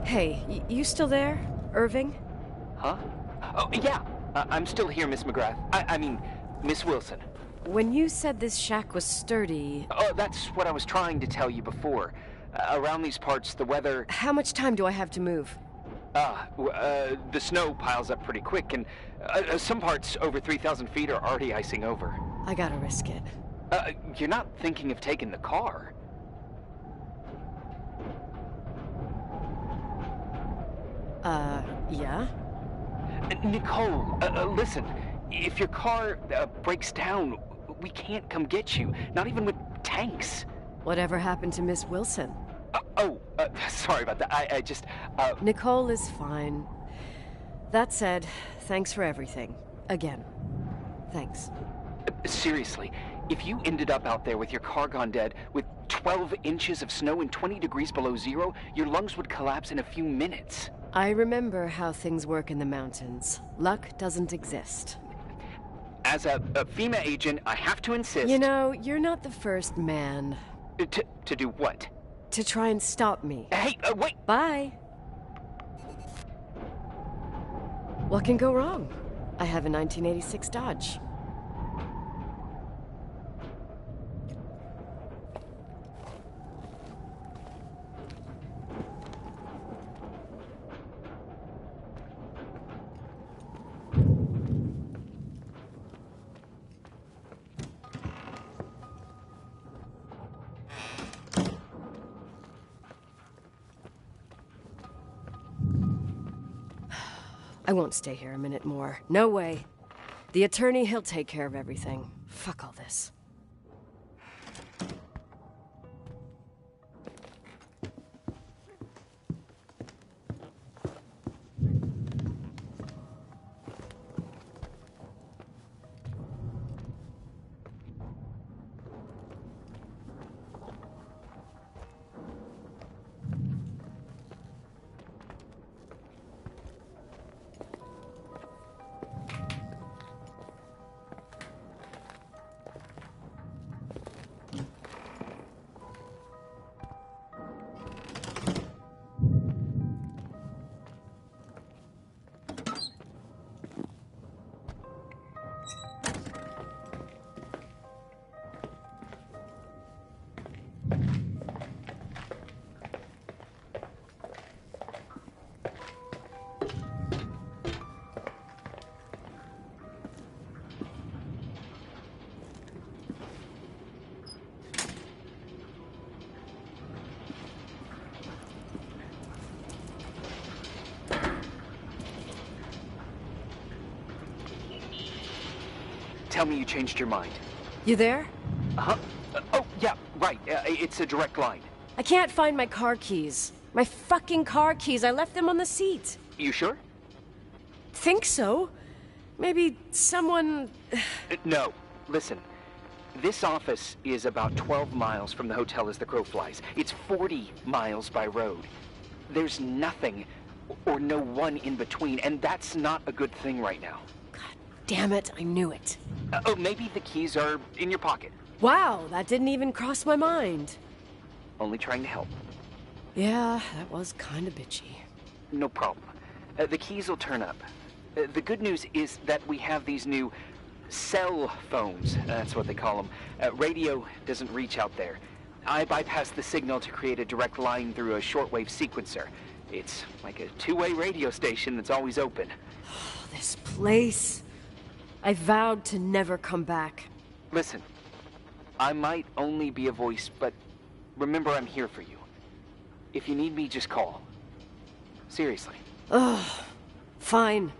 Hey, you still there, Irving? Huh? Oh, yeah. I'm still here, Miss McGrath. I mean, Miss Wilson. When you said this shack was sturdy... Oh, that's what I was trying to tell you before. Around these parts, the weather... How much time do I have to move? The snow piles up pretty quick, and some parts over 3,000 feet are already icing over. I gotta risk it. You're not thinking of taking the car? Yeah? Nicole, listen. If your car breaks down, we can't come get you. Not even with tanks. Whatever happened to Miss Wilson? Sorry about that. I just, Nicole is fine. That said, thanks for everything. Again. Thanks. Seriously, if you ended up out there with your car gone dead, with 12 inches of snow and 20 degrees below zero, your lungs would collapse in a few minutes. I remember how things work in the mountains. Luck doesn't exist. As a FEMA agent, I have to insist... You know, you're not the first man. To do what? To try and stop me. Hey, wait! Bye! What can go wrong? I have a 1986 Dodge. I won't stay here a minute more. No way. The attorney, he'll take care of everything. Fuck all this. Tell me you changed your mind. You there? Uh-huh. Oh, yeah, right. It's a direct line. I can't find my car keys. My fucking car keys. I left them on the seat. You sure? Think so. Maybe someone... No. Listen. This office is about 12 miles from the hotel as the crow flies. It's 40 miles by road. There's nothing or no one in between, and that's not a good thing right now. Damn it, I knew it. Maybe the keys are in your pocket. Wow, that didn't even cross my mind. Only trying to help. Yeah, that was kind of bitchy. No problem. The keys will turn up. The good news is that we have these new cell phones. That's what they call them. Radio doesn't reach out there. I bypass the signal to create a direct line through a shortwave sequencer. It's like a two-way radio station that's always open. This place... I vowed to never come back. Listen, I might only be a voice, but remember I'm here for you. If you need me, just call. Seriously. Ugh, fine.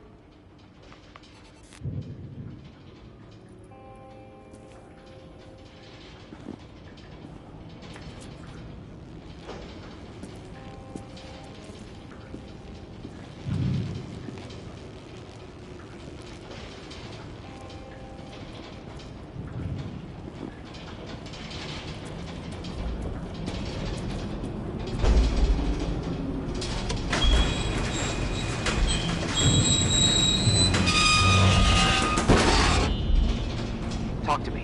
Talk to me.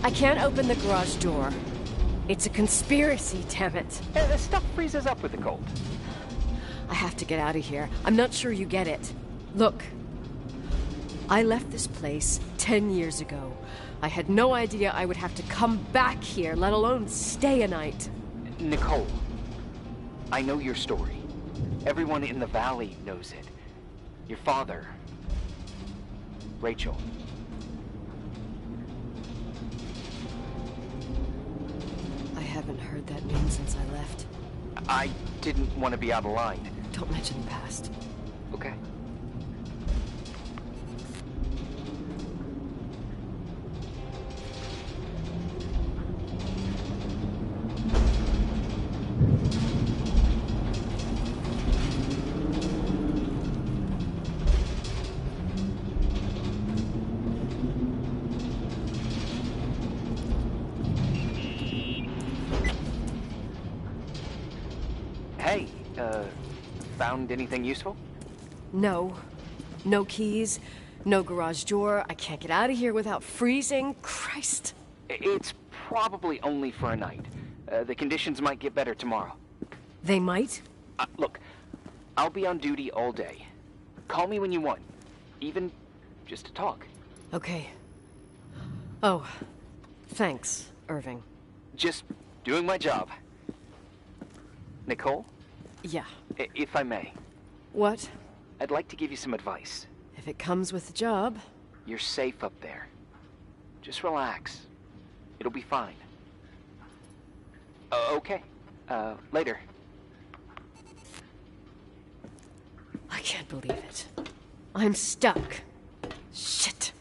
I can't open the garage door. It's a conspiracy, damn it. Stuff freezes up with the cold. I have to get out of here. I'm not sure you get it. Look, I left this place 10 years ago. I had no idea I would have to come back here, let alone stay a night. Nicole, I know your story. Everyone in the valley knows it. Your father, Rachel. I haven't heard that name since I left. I didn't want to be out of line. Don't mention the past. Okay. Hey, found anything useful? No. No keys, no garage door. I can't get out of here without freezing. Christ. It's probably only for a night. The conditions might get better tomorrow. They might? Look, I'll be on duty all day. Call me when you want. Even just to talk. Okay. Oh, thanks, Irving. Just doing my job. Nicole? Yeah. If I may, What? I'd like to give you some advice. If it comes with the job. You're safe up there. Just relax. It'll be fine. Okay. Later. I can't believe it. I'm stuck. Shit.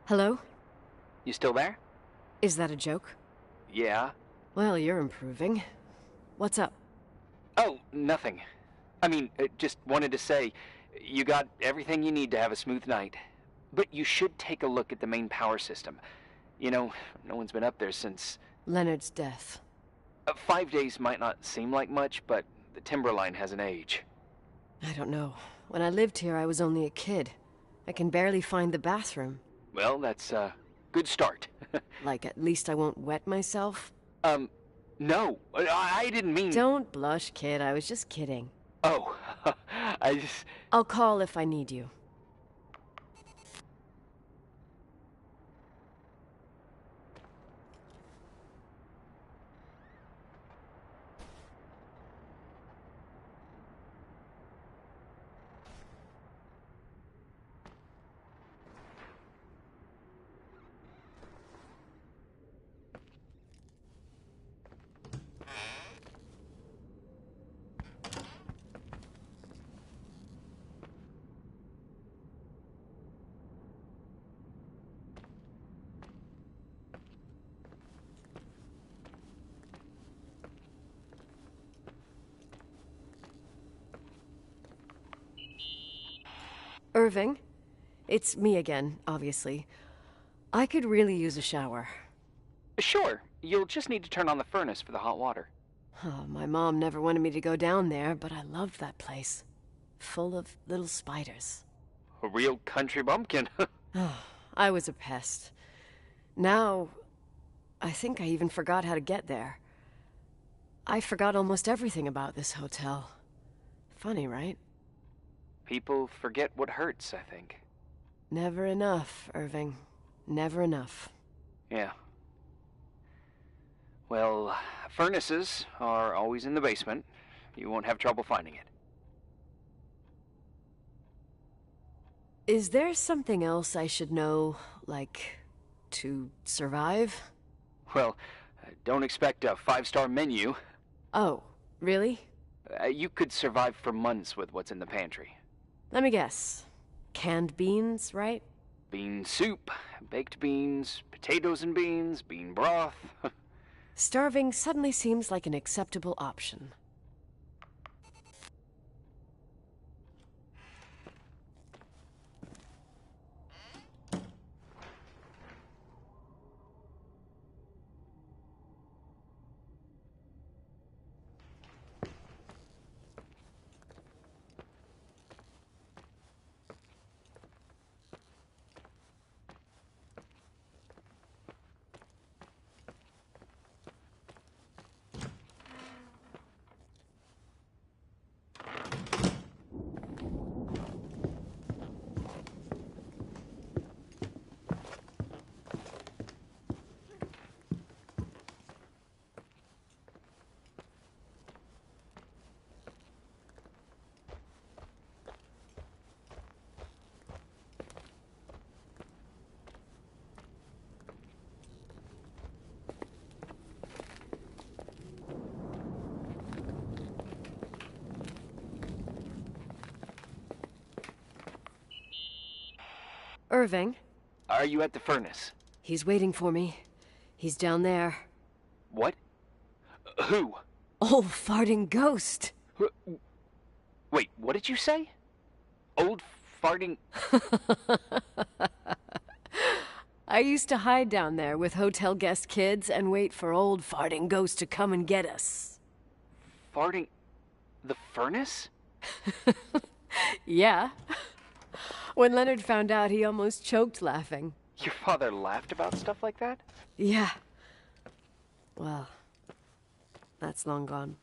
Hello? You still there? Is that a joke? Yeah. Well, you're improving. What's up? Oh, nothing. I mean, just wanted to say, you got everything you need to have a smooth night. But you should take a look at the main power system. You know, no one's been up there since... Leonard's death. 5 days might not seem like much, but the timber line has an age. I don't know. When I lived here, I was only a kid. I can barely find the bathroom. Well, that's a good start. Like, at least I won't wet myself? No. I didn't mean... Don't blush, kid. I was just kidding. Oh, I just... I'll call if I need you. Irving? It's me again, obviously. I could really use a shower. Sure. You'll just need to turn on the furnace for the hot water. Oh, my mom never wanted me to go down there, but I loved that place. Full of little spiders. A real country bumpkin. Oh, I was a pest. Now, I think I even forgot how to get there. I forgot almost everything about this hotel. Funny, right? People forget what hurts, I think. Never enough, Irving. Never enough. Yeah. Well, furnaces are always in the basement. You won't have trouble finding it. Is there something else I should know, like, to survive? Well, don't expect a 5-star menu. Oh, really? You could survive for months with what's in the pantry. Let me guess. Canned beans, right? Bean soup, baked beans, potatoes and beans, bean broth. Starving suddenly seems like an acceptable option. Irving? Are you at the furnace? He's waiting for me. He's down there. What? Who? Old farting ghost. Wait, what did you say? Old farting... I used to hide down there with hotel guest kids and wait for old farting ghost to come and get us. Farting... the furnace? Yeah. When Leonard found out, he almost choked laughing. Your father laughed about stuff like that? Yeah. Well, that's long gone.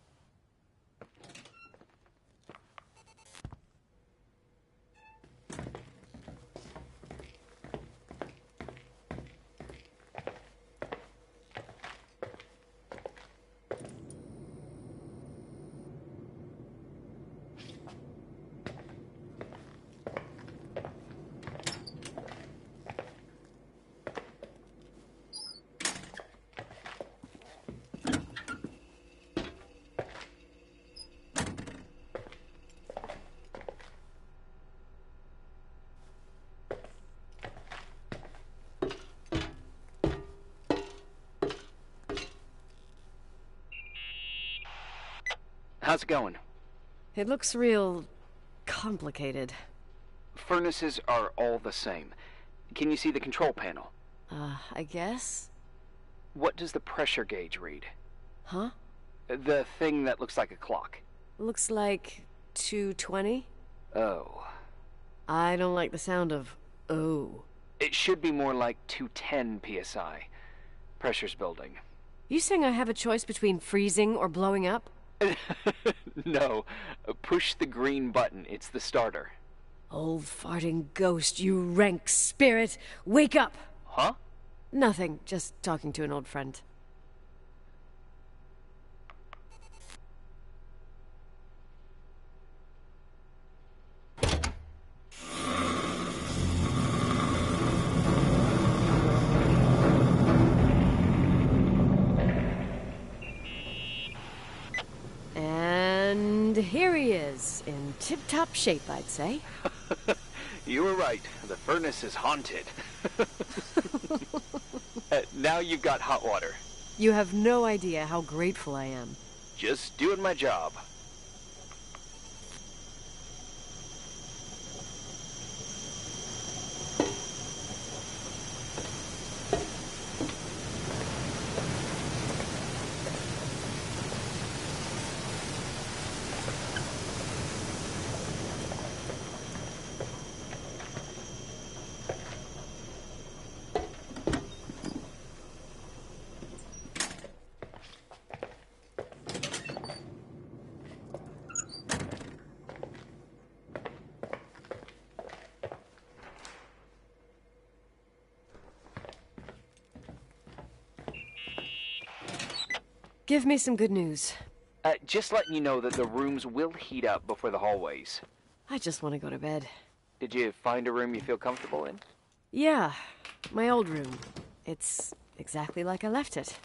How's it going? It looks real complicated. Furnaces are all the same. Can you see the control panel? I guess? What does the pressure gauge read? Huh? The thing that looks like a clock. Looks like 220? Oh. I don't like the sound of oh. It should be more like 210 psi. Pressure's building. You saying I have a choice between freezing or blowing up? No. Push the green button. It's the starter. Old farting ghost, you rank spirit! Wake up! Huh? Nothing, just talking to an old friend. And here he is, in tip-top shape, I'd say. You were right. The furnace is haunted. Now you've got hot water. You have no idea how grateful I am. Just doing my job. Give me some good news. Just letting you know that the rooms will heat up before the hallways. I just want to go to bed. Did you find a room you feel comfortable in? Yeah, my old room. It's exactly like I left it.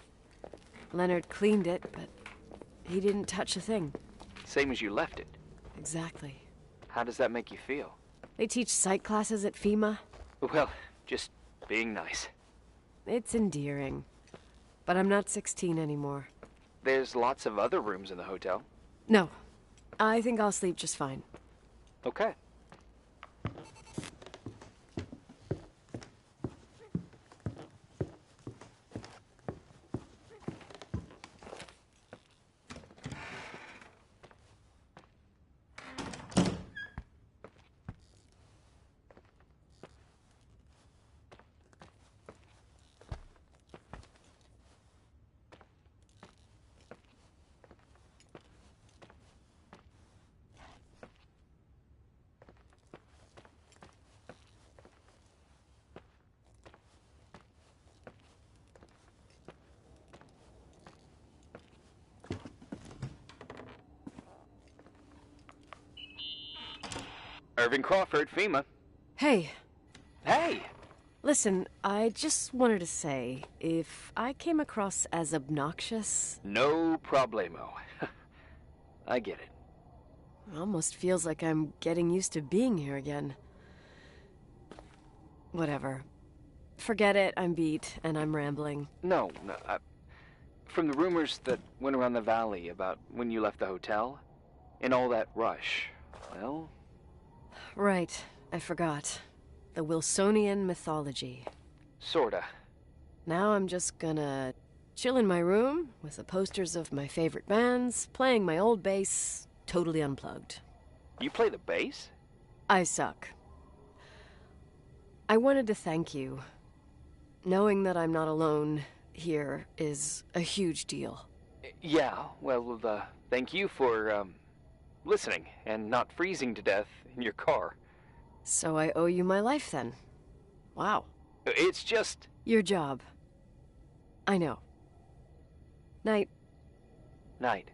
Leonard cleaned it, but he didn't touch a thing. Same as you left it. Exactly. How does that make you feel? They teach psych classes at FEMA. Well, just being nice. It's endearing. but I'm not 16 anymore. There's lots of other rooms in the hotel. No, I think I'll sleep just fine. Okay. Irving Crawford, FEMA. Hey, Hey! listen, I just wanted to say, if I came across as obnoxious, No problemo. I get it. it almost feels like I'm getting used to being here again. Whatever. Forget it, I'm beat, and I'm rambling. No, from the rumors that went around the valley about when you left the hotel, and all that rush, well... Right, I forgot. The Wilsonian mythology. Sorta. Now I'm just gonna chill in my room with the posters of my favorite bands, playing my old bass, totally unplugged. You play the bass? I suck. I wanted to thank you. Knowing that I'm not alone here is a huge deal. Yeah, well, thank you for, listening and not freezing to death in your car. So I owe you my life then. Wow. It's just... Your job. I know. Night. Night.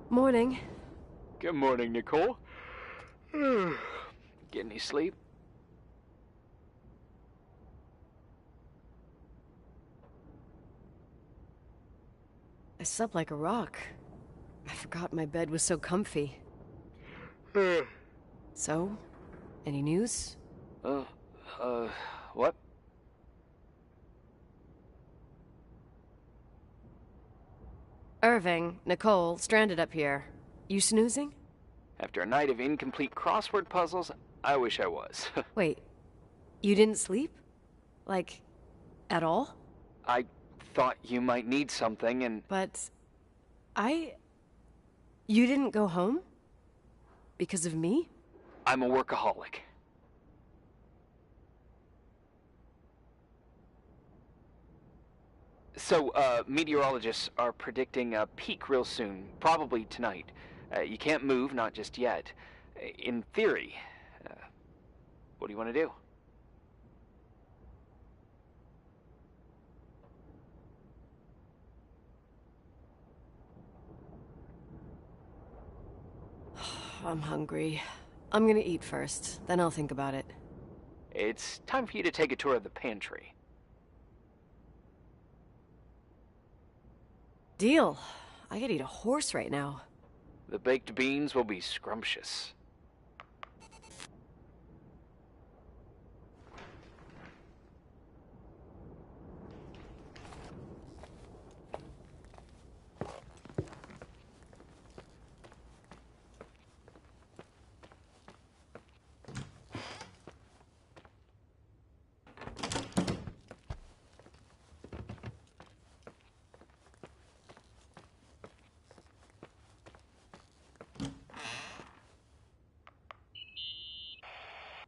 Morning. Good morning, Nicole. Get any sleep? I slept like a rock. I forgot my bed was so comfy. So, any news? What? Irving, Nicole, stranded up here. You snoozing? After a night of incomplete crossword puzzles, I wish I was. Wait, you didn't sleep? Like, at all? I thought you might need something, and... But You didn't go home? Because of me? I'm a workaholic. So, meteorologists are predicting a peak real soon, probably tonight. You can't move, not just yet. In theory, what do you want to do? I'm hungry. I'm gonna eat first, then I'll think about it. It's time for you to take a tour of the pantry. Deal. I could eat a horse right now. The baked beans will be scrumptious.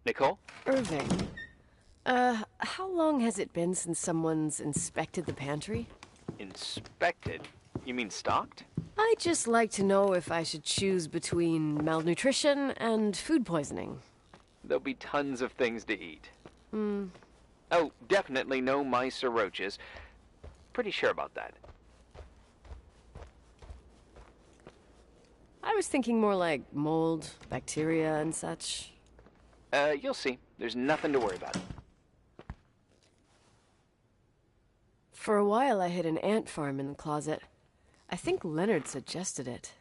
Nicole? Irving, how long has it been since someone's inspected the pantry? Inspected? You mean stocked? I'd just like to know if I should choose between malnutrition and food poisoning. There'll be tons of things to eat. Oh, definitely no mice or roaches. Pretty sure about that. I was thinking more like mold, bacteria, and such. You'll see. There's nothing to worry about. For a while, I hid an ant farm in the closet. I think Leonard suggested it.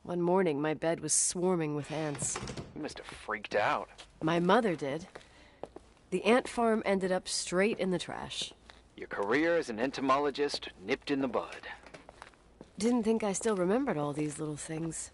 One morning, my bed was swarming with ants. You must have freaked out. My mother did. The ant farm ended up straight in the trash. Your career as an entomologist nipped in the bud. Didn't think I still remembered all these little things.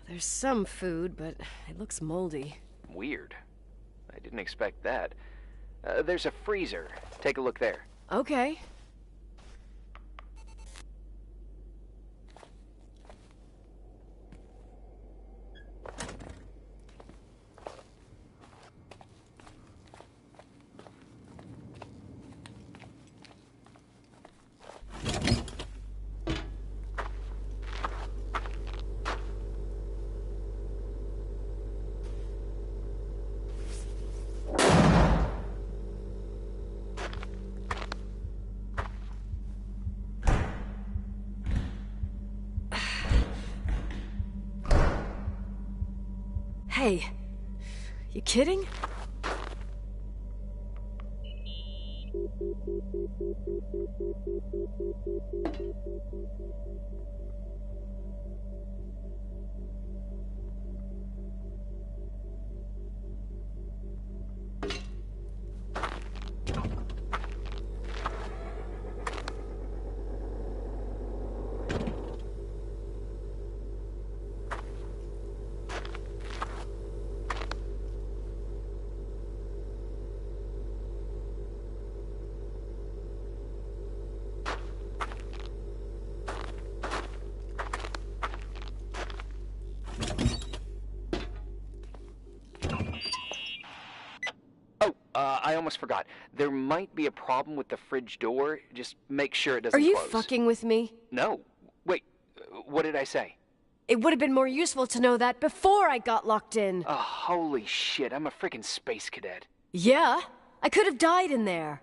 There's some food, but it looks moldy. Weird. I didn't expect that. There's a freezer. Take a look there. Okay. Hey, you kidding? I almost forgot. There might be a problem with the fridge door. Just make sure it doesn't Are you close. fucking with me? No. Wait, what did I say? It would have been more useful to know that before I got locked in. Oh, holy shit, I'm a freaking space cadet. Yeah, I could have died in there.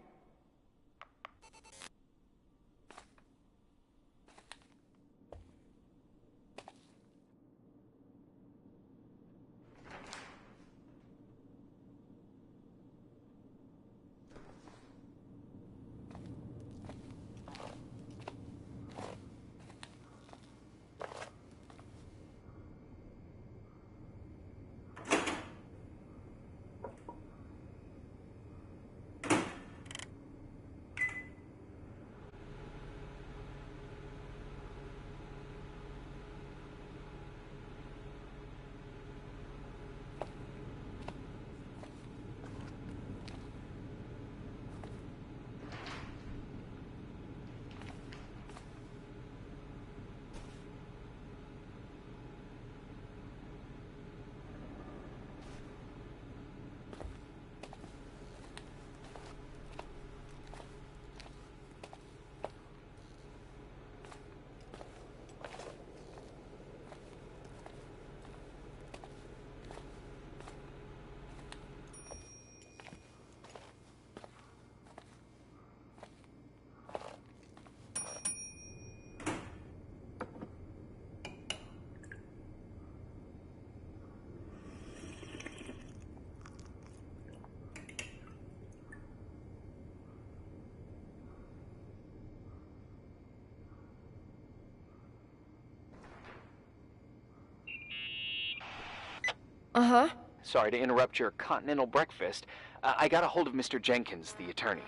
Uh-huh. Sorry to interrupt your continental breakfast. I got a hold of Mr. Jenkins, the attorney.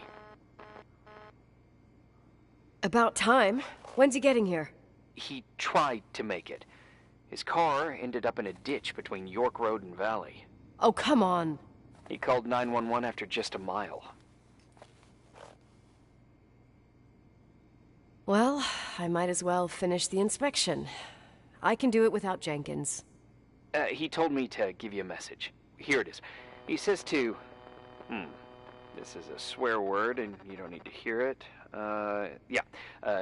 About time. When's he getting here? He tried to make it. His car ended up in a ditch between York Road and Valley. Oh, come on. He called 911 after just a mile. Well, I might as well finish the inspection. I can do it without Jenkins. He told me to give you a message. Here it is. He says to... This is a swear word, and you don't need to hear it.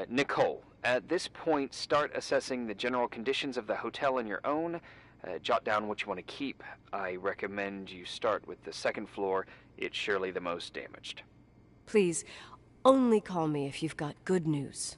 Nicole. At this point, start assessing the general conditions of the hotel on your own. Jot down what you want to keep. I recommend you start with the second floor. It's surely the most damaged. Please, only call me if you've got good news.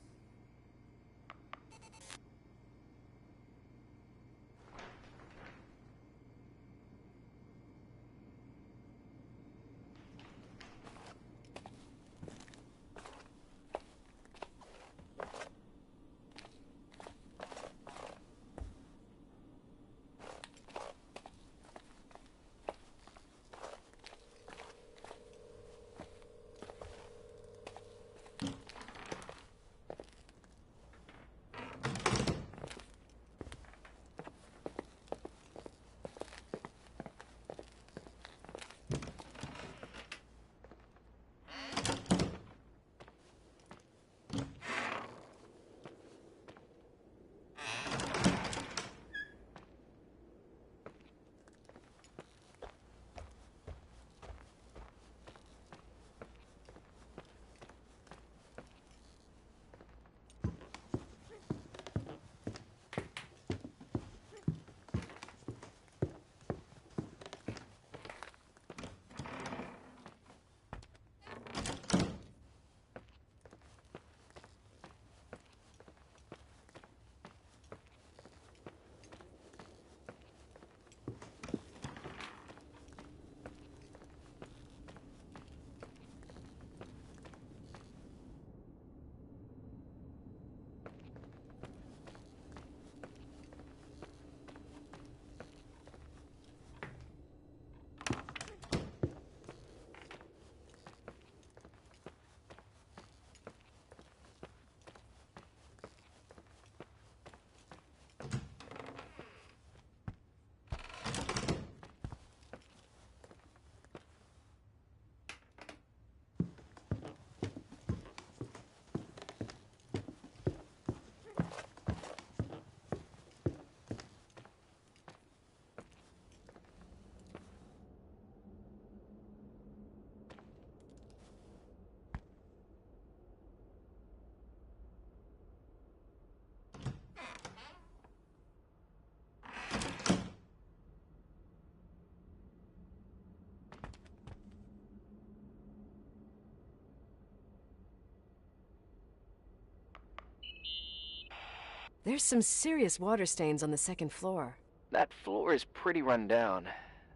There's some serious water stains on the second floor. That floor is pretty run down.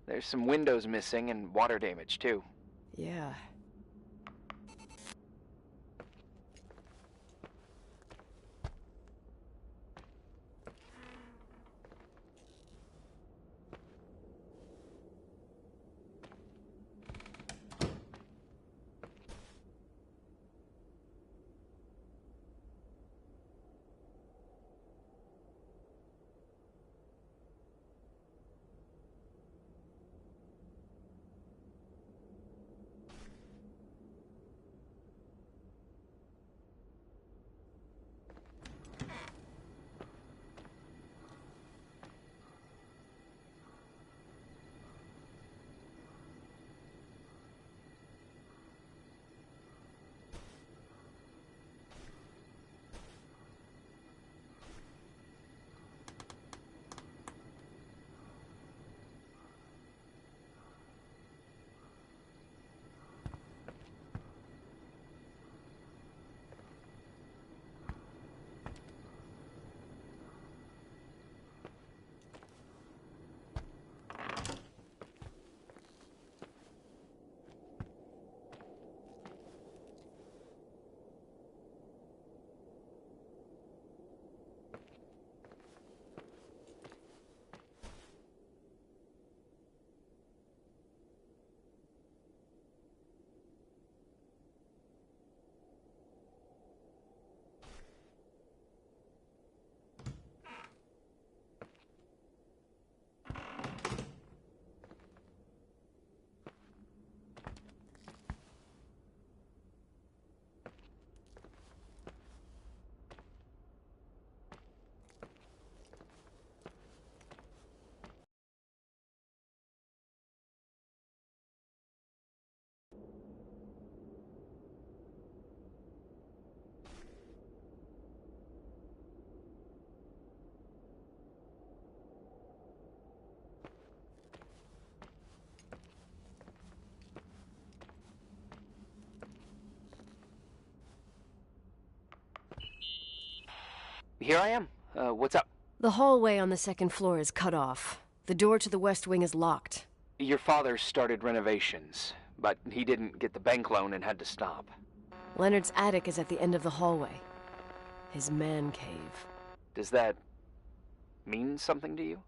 There's some windows missing and water damage, too. Yeah. Here I am. What's up? The hallway on the second floor is cut off. The door to the west wing is locked. Your father started renovations, but he didn't get the bank loan and had to stop. Leonard's attic is at the end of the hallway. His man cave. Does that mean something to you?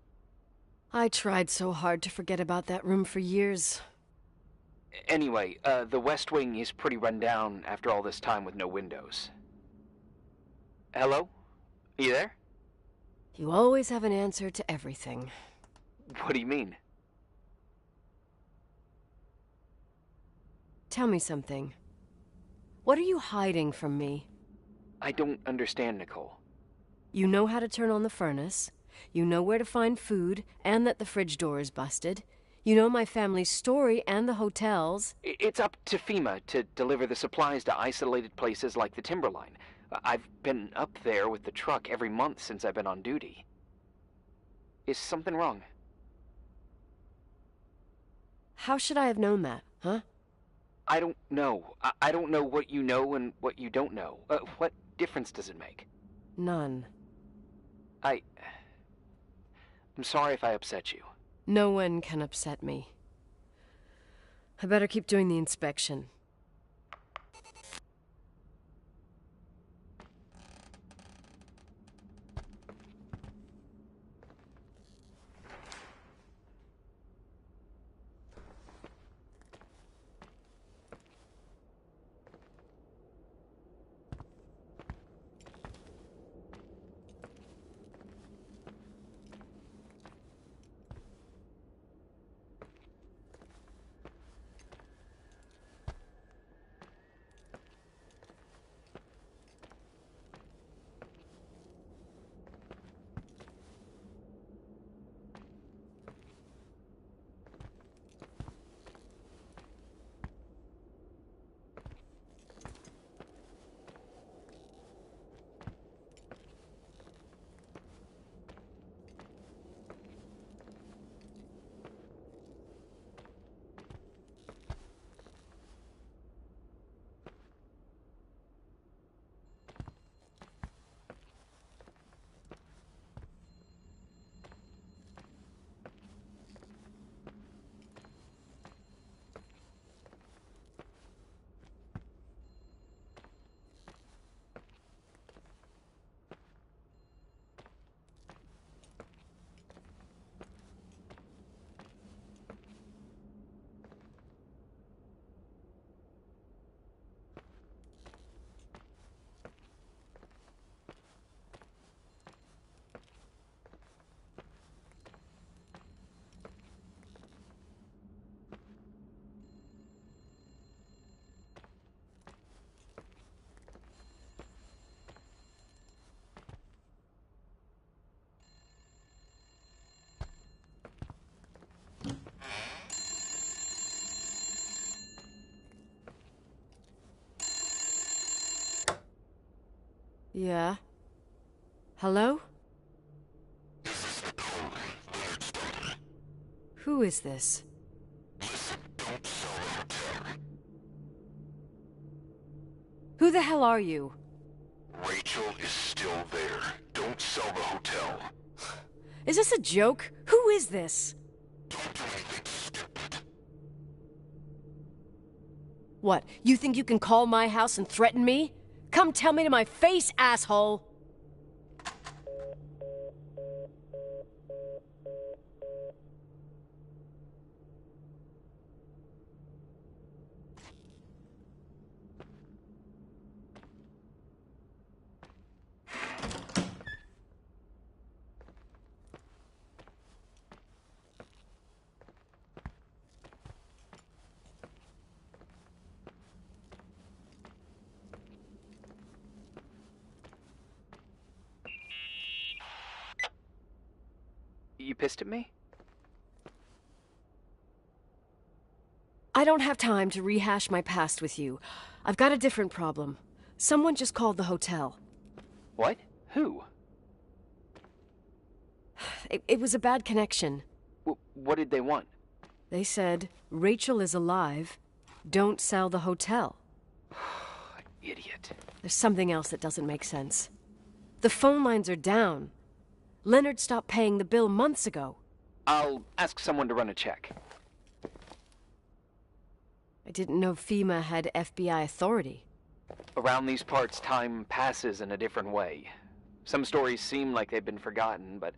I tried so hard to forget about that room for years. Anyway, the west wing is pretty run down after all this time with no windows. Hello? Are you there? You always have an answer to everything. What do you mean? Tell me something. What are you hiding from me? I don't understand, Nicole. You know how to turn on the furnace. You know where to find food, and that the fridge door is busted. You know my family's story and the hotel's. It's up to FEMA to deliver the supplies to isolated places like the Timberline. I've been up there with the truck every month since I've been on duty. Is something wrong? How should I have known that, huh? I don't know. I don't know what you know and what you don't know. What difference does it make? None. I'm sorry if I upset you. No one can upset me. I better keep doing the inspection. Yeah? Hello? This is Nicole, Leonard's daughter. Who is this? Listen, don't sell the hotel. Who the hell are you? Rachel is still there. Don't sell the hotel. Is this a joke? Who is this? Don't do anything stupid. What, you think you can call my house and threaten me? Come tell me to my face, asshole! You pissed at me? I don't have time to rehash my past with you. I've got a different problem. Someone just called the hotel. What? Who? It was a bad connection. What did they want? They said, Rachel is alive. Don't sell the hotel. Idiot. There's something else that doesn't make sense. The phone lines are down. Leonard stopped paying the bill months ago. I'll ask someone to run a check. I didn't know FEMA had FBI authority. Around these parts, time passes in a different way. Some stories seem like they've been forgotten, but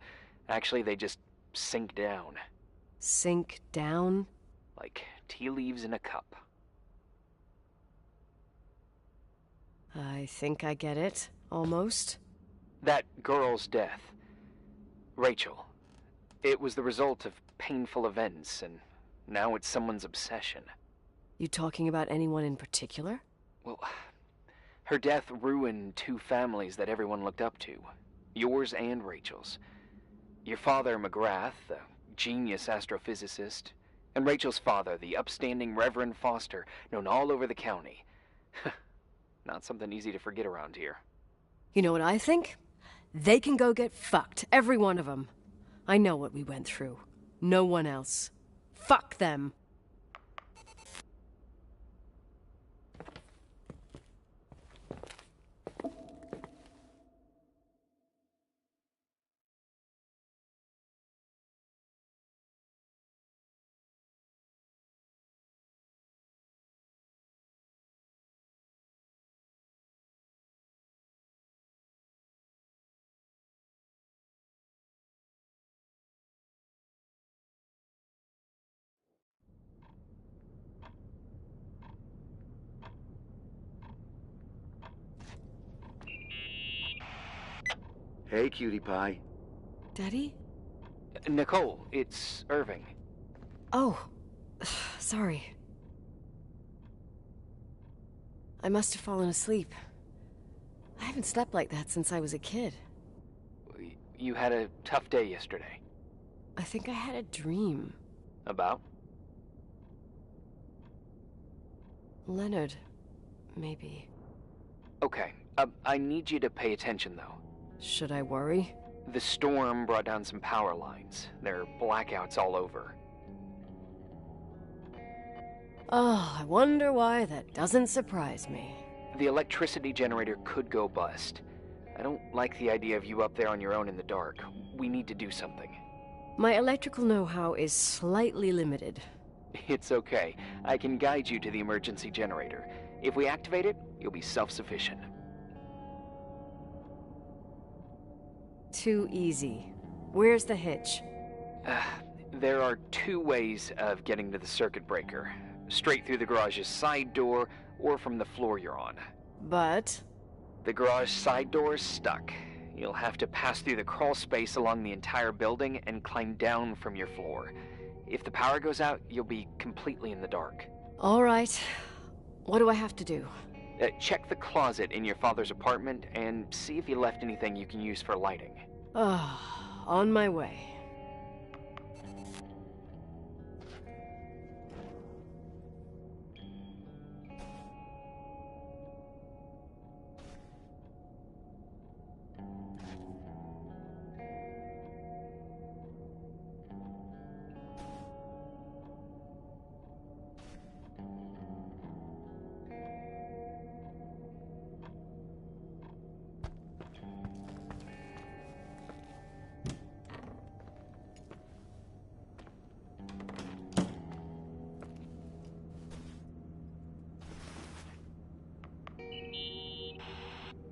actually they just sink down. Sink down? Like tea leaves in a cup. I think I get it, almost. That girl's death. Rachel. It was the result of painful events, and now it's someone's obsession. You talking about anyone in particular? Well, her death ruined two families that everyone looked up to. Yours and Rachel's. Your father, McGrath, the genius astrophysicist, and Rachel's father, the upstanding Reverend Foster, known all over the county. Not something easy to forget around here. You know what I think? They can go get fucked, every one of them. I know what we went through. No one else. Fuck them. Hey, cutie pie. Daddy? Nicole, it's Irving. Oh, sorry. I must have fallen asleep. I haven't slept like that since I was a kid. You had a tough day yesterday. I think I had a dream. About? Leonard, maybe. Okay, I need you to pay attention, though. Should I worry? The storm brought down some power lines. There are blackouts all over. Oh, I wonder why that doesn't surprise me. The electricity generator could go bust. I don't like the idea of you up there on your own in the dark. We need to do something. My electrical know-how is slightly limited. It's okay. I can guide you to the emergency generator. If we activate it, you'll be self-sufficient. Too easy. Where's the hitch? There are two ways of getting to the circuit breaker. Straight through the garage's side door, or from the floor you're on. But... The garage side door is stuck. You'll have to pass through the crawl space along the entire building and climb down from your floor. If the power goes out, you'll be completely in the dark. all right. What do I have to do? Check the closet in your father's apartment and see if he left anything you can use for lighting. On my way.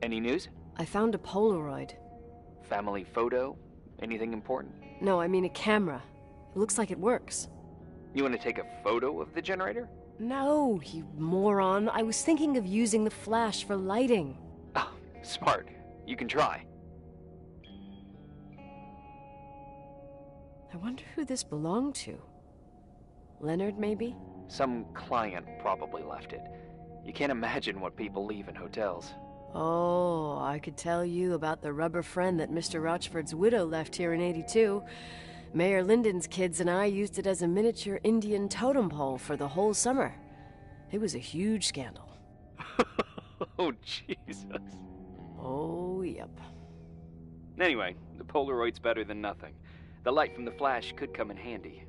Any news? I found a Polaroid. Family photo? Anything important? No, I mean a camera. It looks like it works. You want to take a photo of the generator? No, you moron. I was thinking of using the flash for lighting. Oh, smart. You can try. I wonder who this belonged to. Leonard, maybe? Some client probably left it. You can't imagine what people leave in hotels. Oh, I could tell you about the rubber friend that Mr. Rochford's widow left here in '82. Mayor Lyndon's kids and I used it as a miniature Indian totem pole for the whole summer. It was a huge scandal. Oh, Jesus. Oh, yep. Anyway, the Polaroid's better than nothing. The light from the flash could come in handy.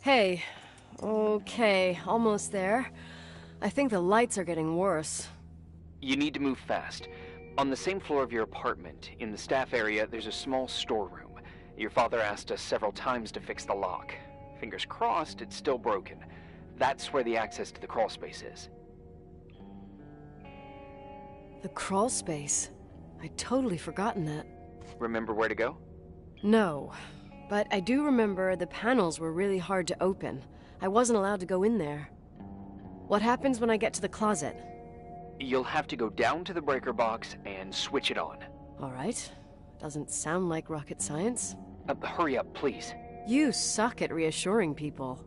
Hey. Okay, almost there. I think the lights are getting worse. You need to move fast. On the same floor of your apartment, in the staff area, there's a small storeroom. Your father asked us several times to fix the lock. Fingers crossed, it's still broken. That's where the access to the crawl space is. The crawl space? I'd totally forgotten that. Remember where to go? No, but I do remember the panels were really hard to open. I wasn't allowed to go in there. What happens when I get to the closet? You'll have to go down to the breaker box and switch it on. All right. Doesn't sound like rocket science. Hurry up, please. You suck at reassuring people.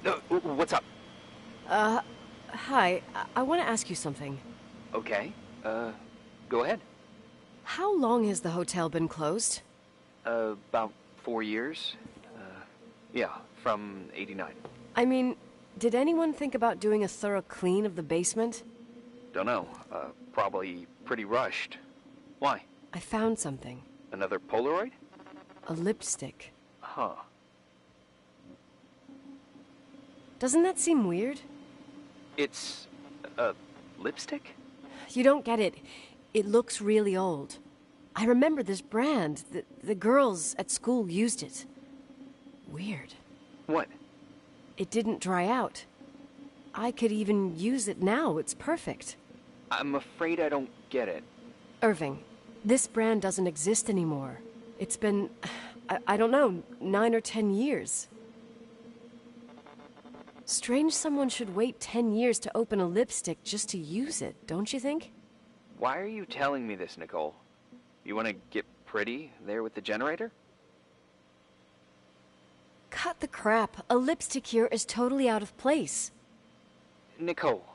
What's up? Hi. I want to ask you something. Okay. Go ahead. How long has the hotel been closed? About 4 years. Yeah, from '89. I mean, did anyone think about doing a thorough clean of the basement? Don't know. Probably pretty rushed. Why? I found something. Another Polaroid? A lipstick. Huh. Doesn't that seem weird? It's a lipstick? You don't get it. It looks really old. I remember this brand. The girls at school used it. Weird. What? It didn't dry out. I could even use it now. It's perfect. I'm afraid I don't get it. Irving, this brand doesn't exist anymore. It's been, I don't know, 9 or 10 years. Strange someone should wait 10 years to open a lipstick just to use it, don't you think? Why are you telling me this, Nicole? You want to get pretty there with the generator? Cut the crap. A lipstick here is totally out of place. Nicole,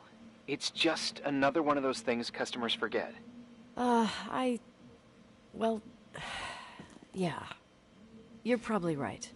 it's just another one of those things customers forget. Well, yeah. You're probably right.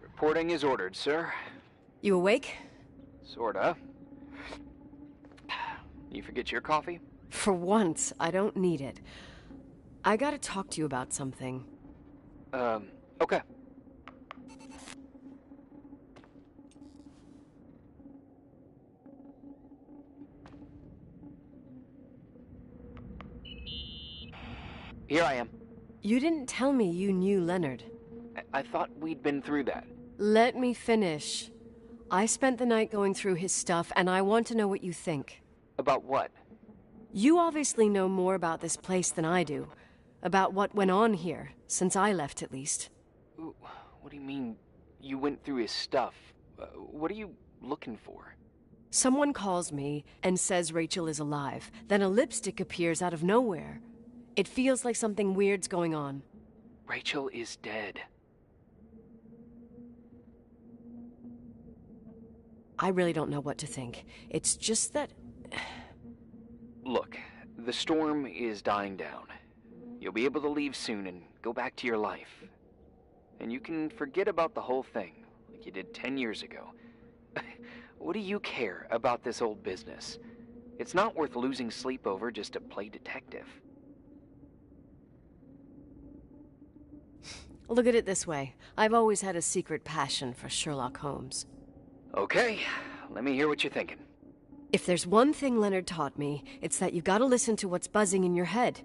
Reporting is ordered, sir. You awake? Sorta. You forget your coffee? For once, I don't need it. I gotta talk to you about something. Okay. Here I am. You didn't tell me you knew Leonard. I thought we'd been through that. Let me finish. I spent the night going through his stuff, and I want to know what you think. About what? You obviously know more about this place than I do. About what went on here, since I left at least. What do you mean, you went through his stuff? What are you looking for? Someone calls me and says Rachel is alive. Then a lipstick appears out of nowhere. It feels like something weird's going on. Rachel is dead. I really don't know what to think. It's just that... Look, the storm is dying down. You'll be able to leave soon and go back to your life. And you can forget about the whole thing, like you did 10 years ago. What do you care about this old business? It's not worth losing sleep over just to play detective. Look at it this way. I've always had a secret passion for Sherlock Holmes. Okay, let me hear what you're thinking. If there's one thing Leonard taught me, it's that you gotta listen to what's buzzing in your head.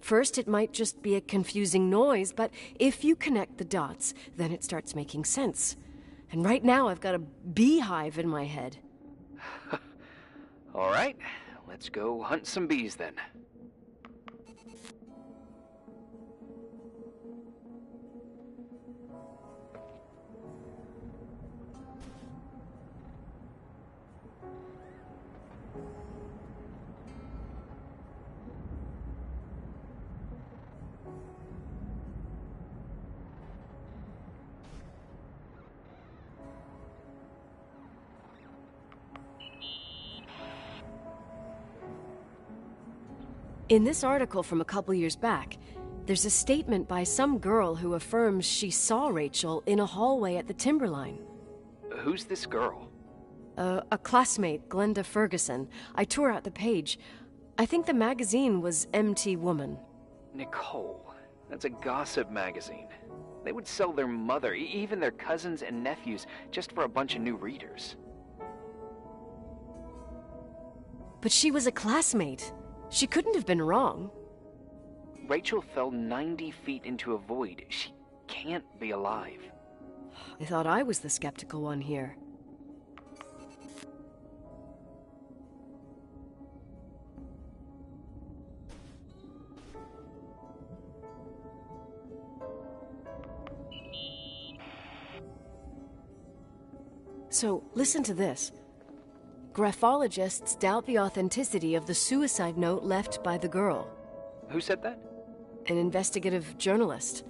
First, it might just be a confusing noise, but if you connect the dots, then it starts making sense. And right now, I've got a beehive in my head. All right, let's go hunt some bees then. In this article from a couple years back, there's a statement by some girl who affirms she saw Rachel in a hallway at the Timberline. Who's this girl? A classmate, Glenda Ferguson. I tore out the page. I think the magazine was MT Woman. Nicole, that's a gossip magazine. They would sell their mother, even their cousins and nephews, just for a bunch of new readers. But she was a classmate. She couldn't have been wrong. Rachel fell 90 feet into a void. She can't be alive. I thought I was the skeptical one here. So, listen to this. Graphologists doubt the authenticity of the suicide note left by the girl. Who said that? An investigative journalist.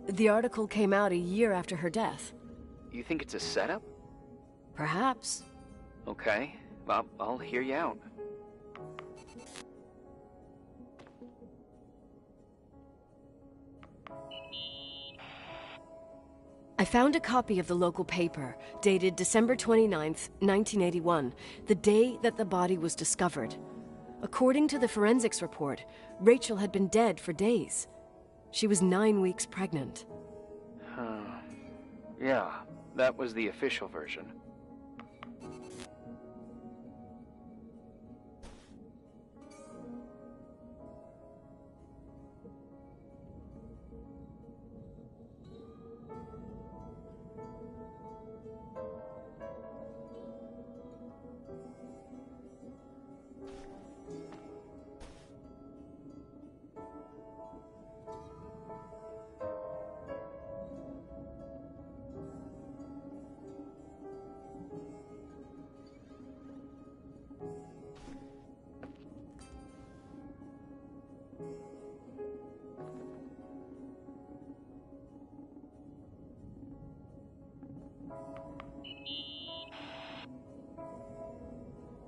The article came out a year after her death. You think it's a setup? Perhaps. Okay, I'll hear you out. I found a copy of the local paper, dated December 29th, 1981, the day that the body was discovered. According to the forensics report, Rachel had been dead for days. She was 9 weeks pregnant. Yeah, that was the official version.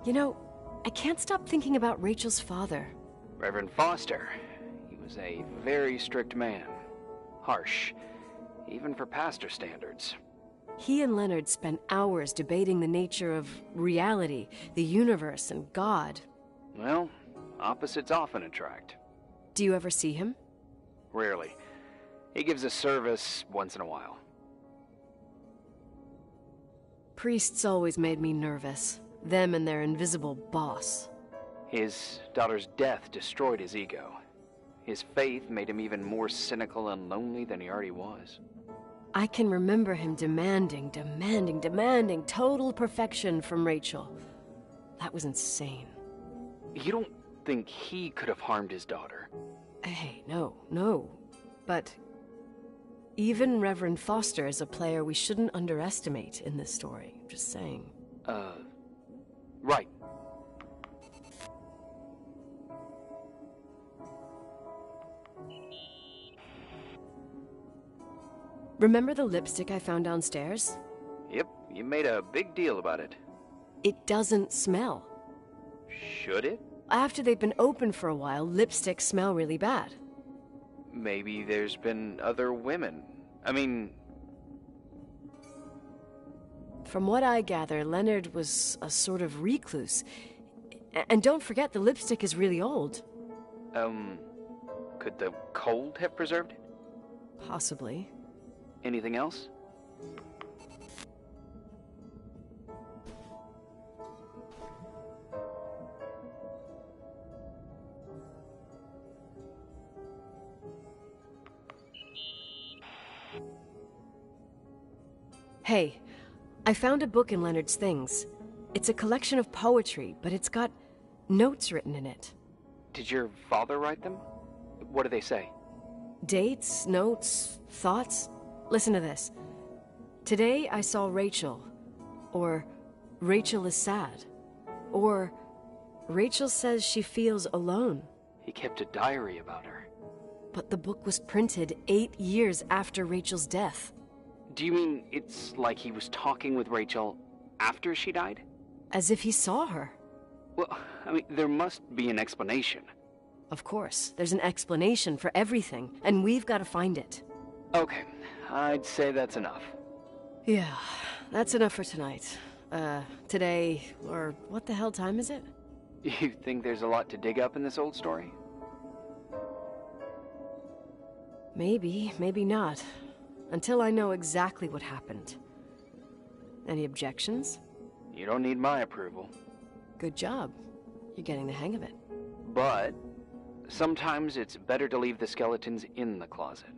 You know, I can't stop thinking about Rachel's father. Reverend Foster. He was a very strict man. Harsh, even for pastor standards. He and Leonard spent hours debating the nature of reality, the universe, and God. Well, opposites often attract. Do you ever see him? Rarely. He gives a service once in a while. Priests always made me nervous. Them and their invisible boss. His daughter's death destroyed his ego. His faith made him even more cynical and lonely than he already was. I can remember him demanding total perfection from Rachel. That was insane. You don't think he could have harmed his daughter? Hey, no. But even Reverend Foster is a player we shouldn't underestimate in this story. I'm just saying. Right. Remember the lipstick I found downstairs? Yep, you made a big deal about it. It doesn't smell. Should it? After they've been open for a while, lipsticks smell really bad. Maybe there's been other women. I mean... From what I gather, Leonard was a sort of recluse. And don't forget, the lipstick is really old. Could the cold have preserved it? Possibly. Anything else? Hey, I found a book in Leonard's things. It's a collection of poetry, but it's got notes written in it. Did your father write them? What do they say? Dates, notes, thoughts. Listen to this. Today I saw Rachel. Or Rachel is sad. Or Rachel says she feels alone. He kept a diary about her. But the book was printed 8 years after Rachel's death. Do you mean it's like he was talking with Rachel after she died? As if he saw her. Well, I mean, there must be an explanation. Of course, there's an explanation for everything, and we've got to find it. Okay, I'd say that's enough. Yeah, that's enough for tonight. Today, or what the hell time is it? You think there's a lot to dig up in this old story? Maybe, maybe not. Until I know exactly what happened. Any objections? You don't need my approval. Good job. You're getting the hang of it. But sometimes it's better to leave the skeletons in the closet.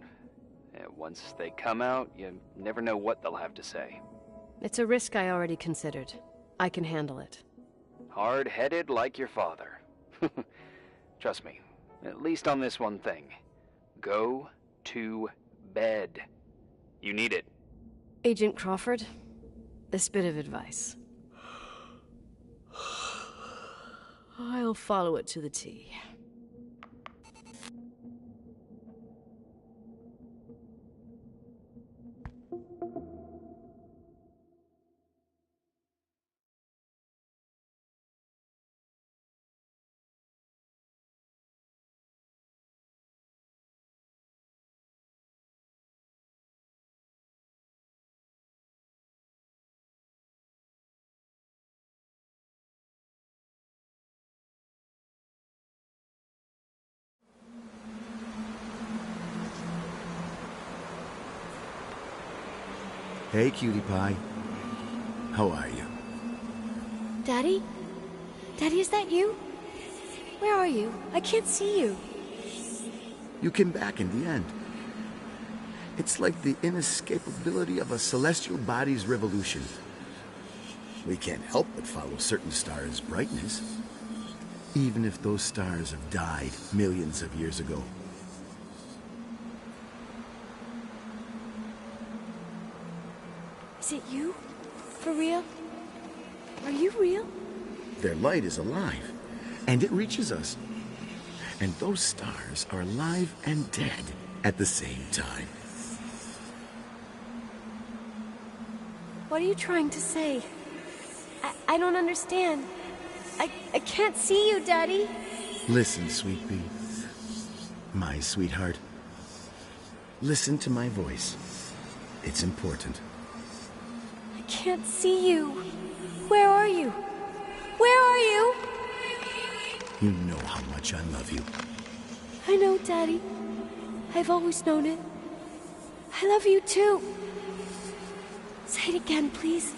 Once they come out, you never know what they'll have to say. It's a risk I already considered. I can handle it. Hard-headed like your father. Trust me, at least on this one thing. Go to bed. You need it. Agent Crawford, this bit of advice. I'll follow it to the T. Hey, cutie pie. How are you? Daddy? Daddy, is that you? Where are you? I can't see you. You came back in the end. It's like the inescapability of a celestial body's revolution. We can't help but follow certain stars' brightness, even if those stars have died millions of years ago. Is it you? For real? Are you real? Their light is alive, and it reaches us. And those stars are alive and dead at the same time. What are you trying to say? I don't understand. I can't see you, Daddy. Listen, sweet pea. My sweetheart. Listen to my voice. It's important. I can't see you. Where are you? Where are you? You know how much I love you. I know, Daddy. I've always known it. I love you too. Say it again, please.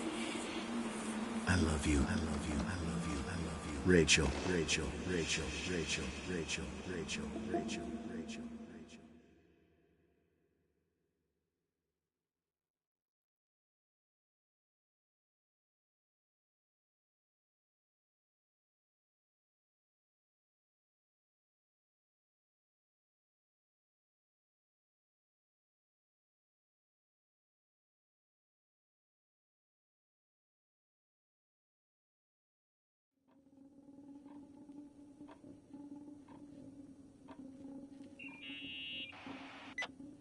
I love you. I love you. I love you. I love you. Rachel. Rachel. Rachel. Rachel. Rachel. Rachel. Rachel. Rachel. Rachel.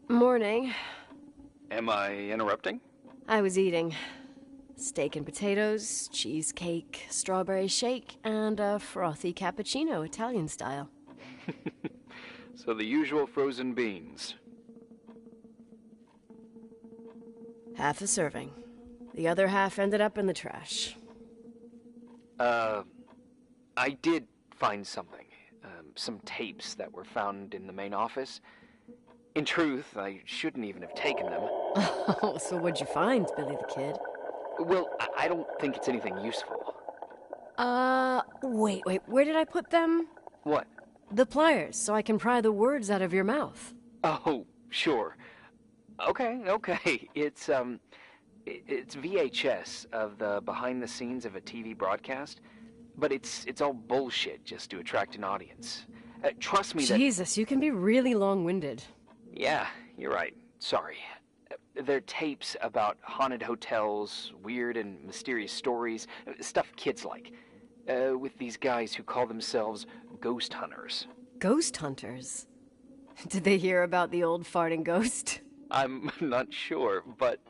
Morning. Am I interrupting? I was eating steak and potatoes, cheesecake, strawberry shake, and a frothy cappuccino, Italian style. So the usual frozen beans. Half a serving. The other half ended up in the trash. I did find something. Some tapes that were found in the main office. In truth, I shouldn't even have taken them. Oh, so what'd you find, Billy the Kid? Well, I don't think it's anything useful. Wait, where did I put them? What? The pliers, so I can pry the words out of your mouth. Oh, sure. Okay. It's VHS of the behind the scenes of a TV broadcast, but it's all bullshit just to attract an audience. Trust me that... Jesus, you can be really long-winded. Yeah, you're right. Sorry. They're tapes about haunted hotels, weird and mysterious stories, stuff kids like, with these guys who call themselves ghost hunters. Ghost hunters? Did they hear about the old farting ghost? I'm not sure, but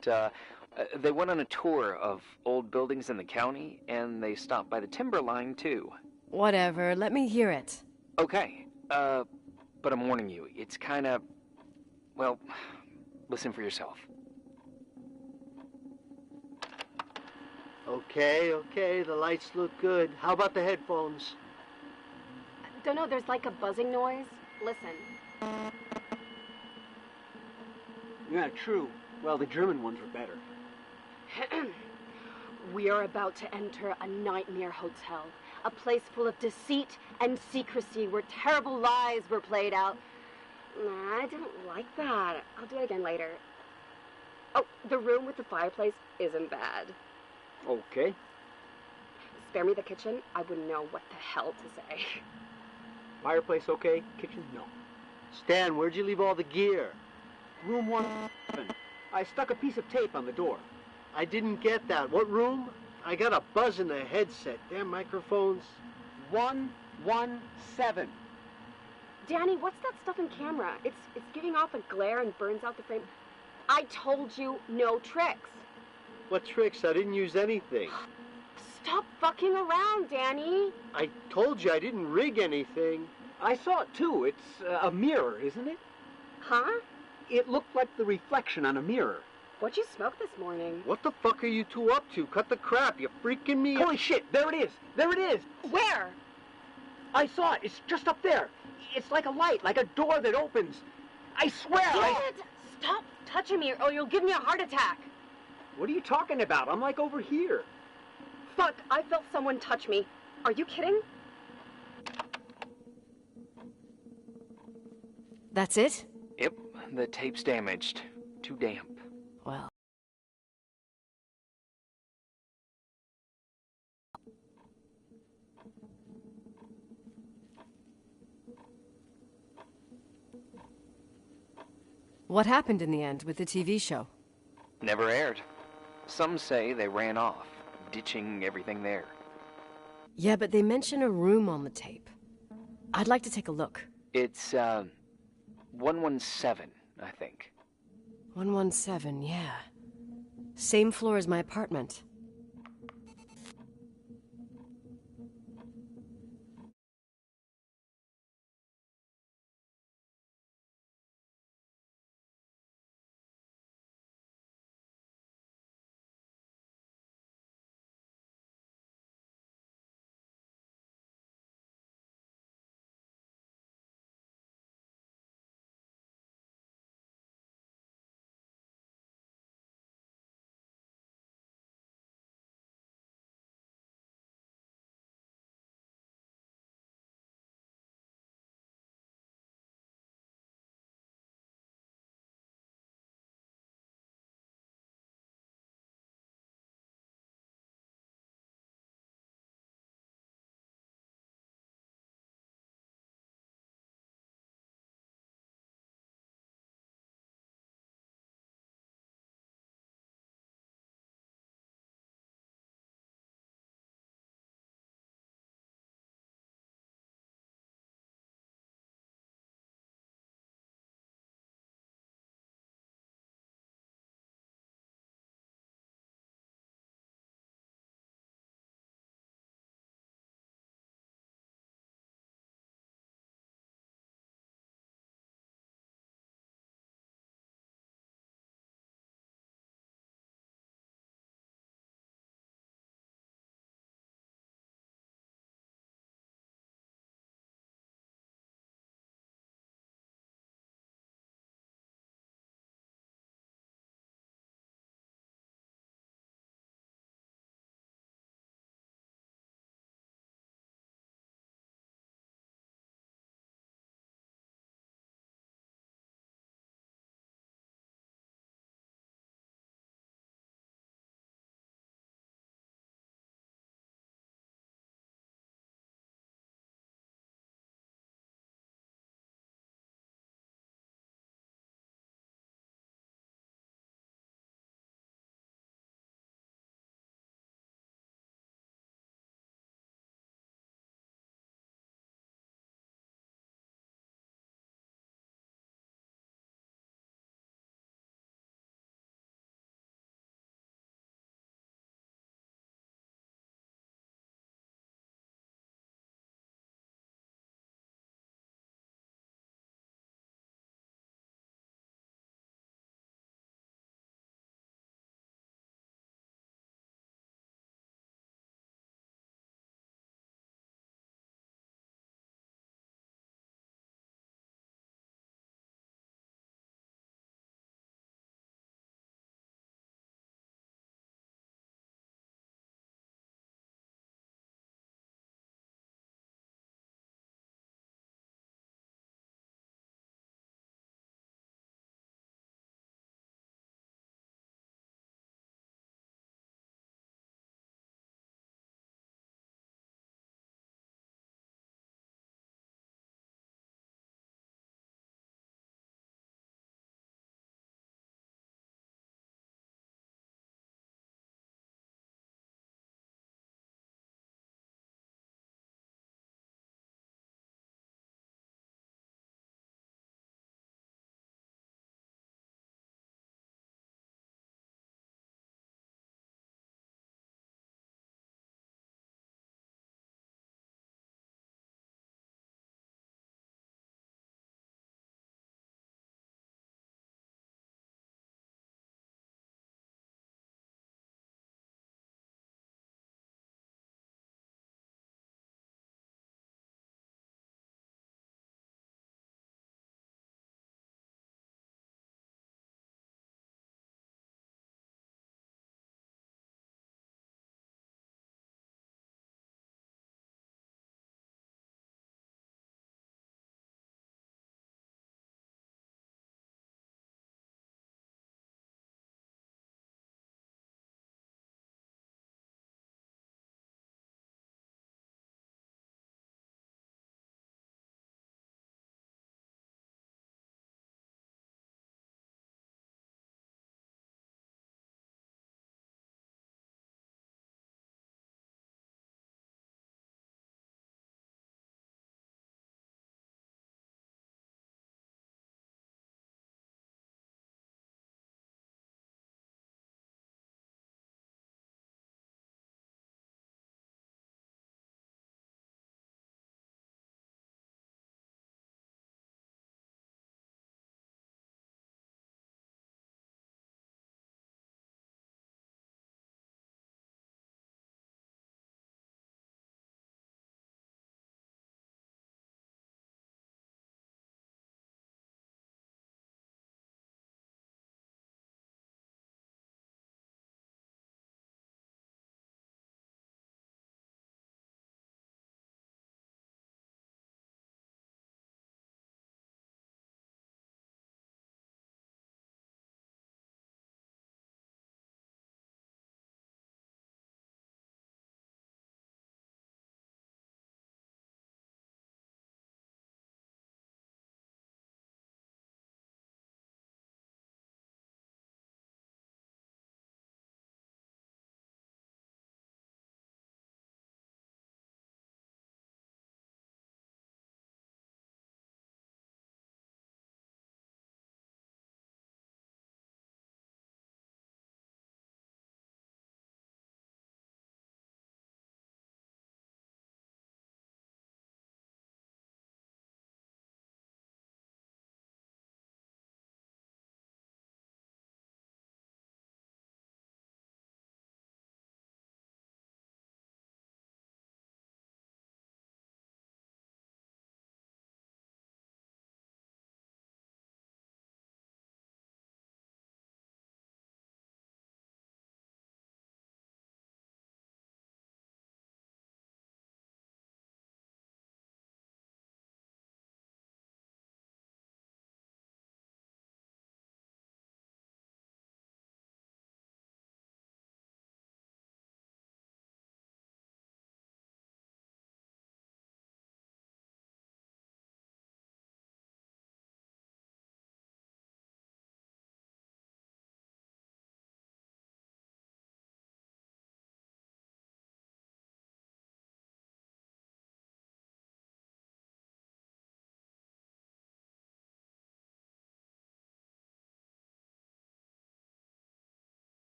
they went on a tour of old buildings in the county, and they stopped by the timberline, too. Whatever, let me hear it. Okay, but I'm warning you, it's kind of... Well, listen for yourself. Okay, the lights look good. How about the headphones? Don't know, there's like a buzzing noise. Listen. Yeah, true. Well, the German ones were better. We are about to enter a nightmare hotel. A place full of deceit and secrecy where terrible lies were played out. Nah, I didn't like that. I'll do it again later. Oh, the room with the fireplace isn't bad. Okay. Spare me the kitchen. I wouldn't know what the hell to say. Fireplace okay, kitchen no. Stan, where'd you leave all the gear? Room 1. I stuck a piece of tape on the door. I didn't get that. What room? I got a buzz in the headset. Damn microphones. 117. Danny, what's that stuff in camera? It's giving off a glare and burns out the frame. I told you no tricks. What tricks? I didn't use anything. Stop fucking around, Danny. I told you I didn't rig anything. I saw it too. It's a mirror, isn't it? Huh? It looked like the reflection on a mirror. What'd you smoke this morning? What the fuck are you two up to? Cut the crap. You're freaking me out. Holy shit, there it is. There it is. Where? I saw it. It's just up there. It's like a light, like a door that opens. I swear. Dad, stop touching me or you'll give me a heart attack. What are you talking about? I'm like over here. Fuck, I felt someone touch me. Are you kidding? That's it? Yep, the tape's damaged. Too damp. Well. What happened in the end with the TV show? Never aired. Some say they ran off, ditching everything there. Yeah, but they mention a room on the tape. I'd like to take a look. It's, 117, I think. 117, yeah. Same floor as my apartment.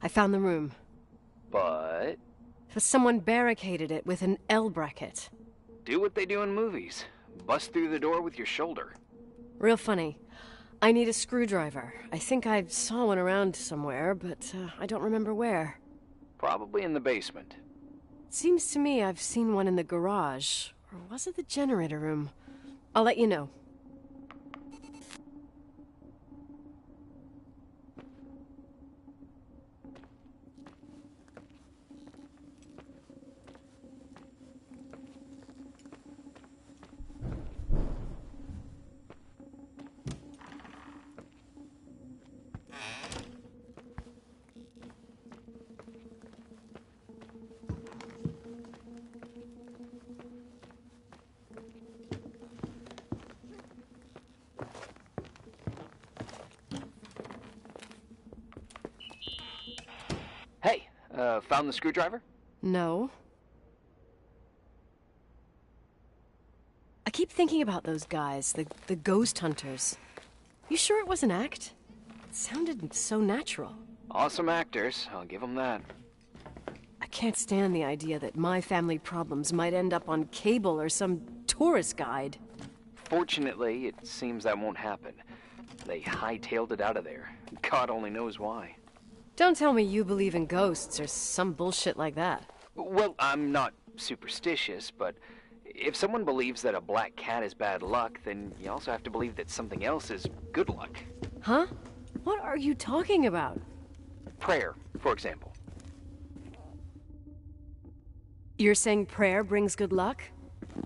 found the room. But But someone barricaded it with an L bracket. do what they do in movies. Bust through the door with your shoulder. Real funny. I need a screwdriver. I think I saw one around somewhere, but I don't remember where. Probably in the basement. It seems to me I've seen one in the garage. Or was it the generator room? I'll let you know. Hey, found the screwdriver? No. I keep thinking about those guys, the ghost hunters. You sure it was an act? It sounded so natural. Awesome actors, I'll give them that. I can't stand the idea that my family problems might end up on cable or some tourist guide. Fortunately, it seems that won't happen. They hightailed it out of there. God only knows why. Don't tell me you believe in ghosts or some bullshit like that. Well, I'm not superstitious, but if someone believes that a black cat is bad luck, then you also have to believe that something else is good luck. Huh? What are you talking about? Prayer, for example. You're saying prayer brings good luck?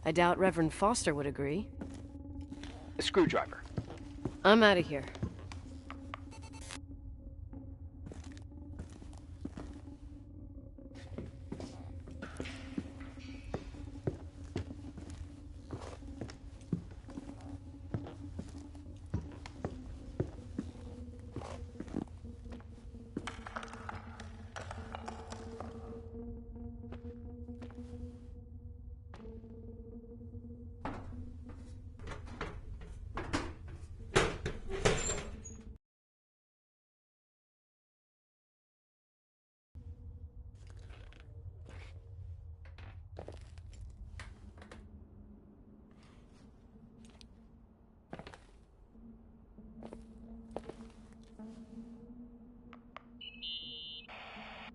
I doubt Reverend Foster would agree. A screwdriver. I'm out of here.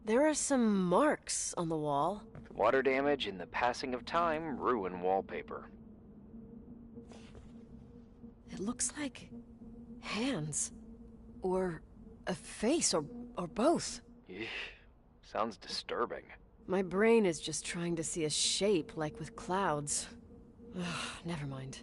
There are some marks on the wall. Water damage and the passing of time ruin wallpaper. It looks like hands. Or a face, or both. Eesh, sounds disturbing. My brain is just trying to see a shape, like with clouds. Ugh, never mind.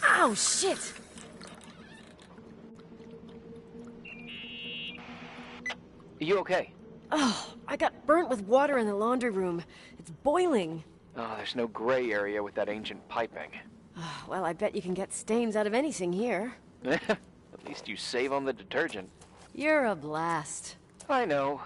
Ow, shit! You okay? Oh, I got burnt with water in the laundry room. It's boiling. Oh, there's no gray area with that ancient piping. Well, I bet you can get stains out of anything here. At least you save on the detergent. You're a blast. I know.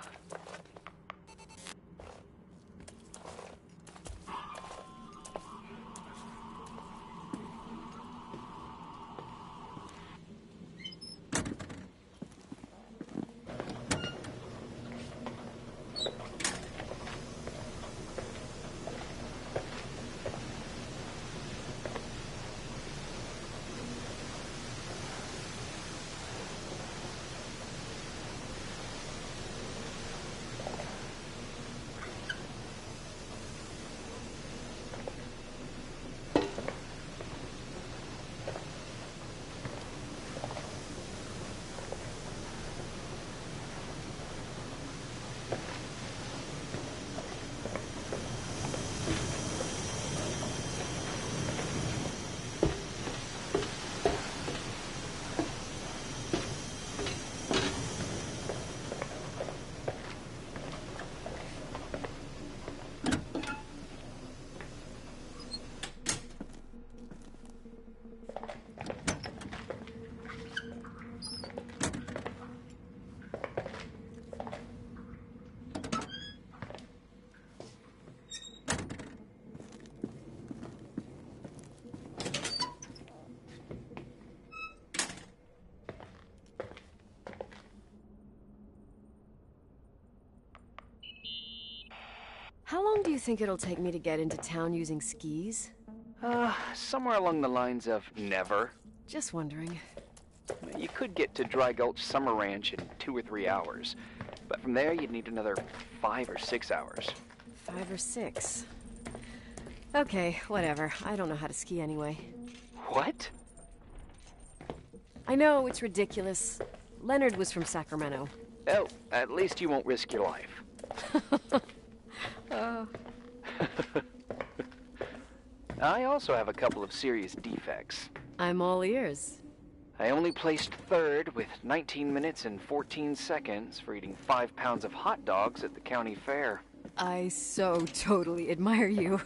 How long do you think it'll take me to get into town using skis? Somewhere along the lines of never. Just wondering. You could get to Dry Gulch Summer Ranch in 2 or 3 hours, but from there you'd need another 5 or 6 hours. 5 or 6. Okay, whatever. I don't know how to ski anyway. What? I know, it's ridiculous. Leonard was from Sacramento. Oh, at least you won't risk your life. I also have a couple of serious defects. I'm all ears. I only placed 3rd with 19 minutes and 14 seconds for eating 5 pounds of hot dogs at the county fair. I so totally admire you.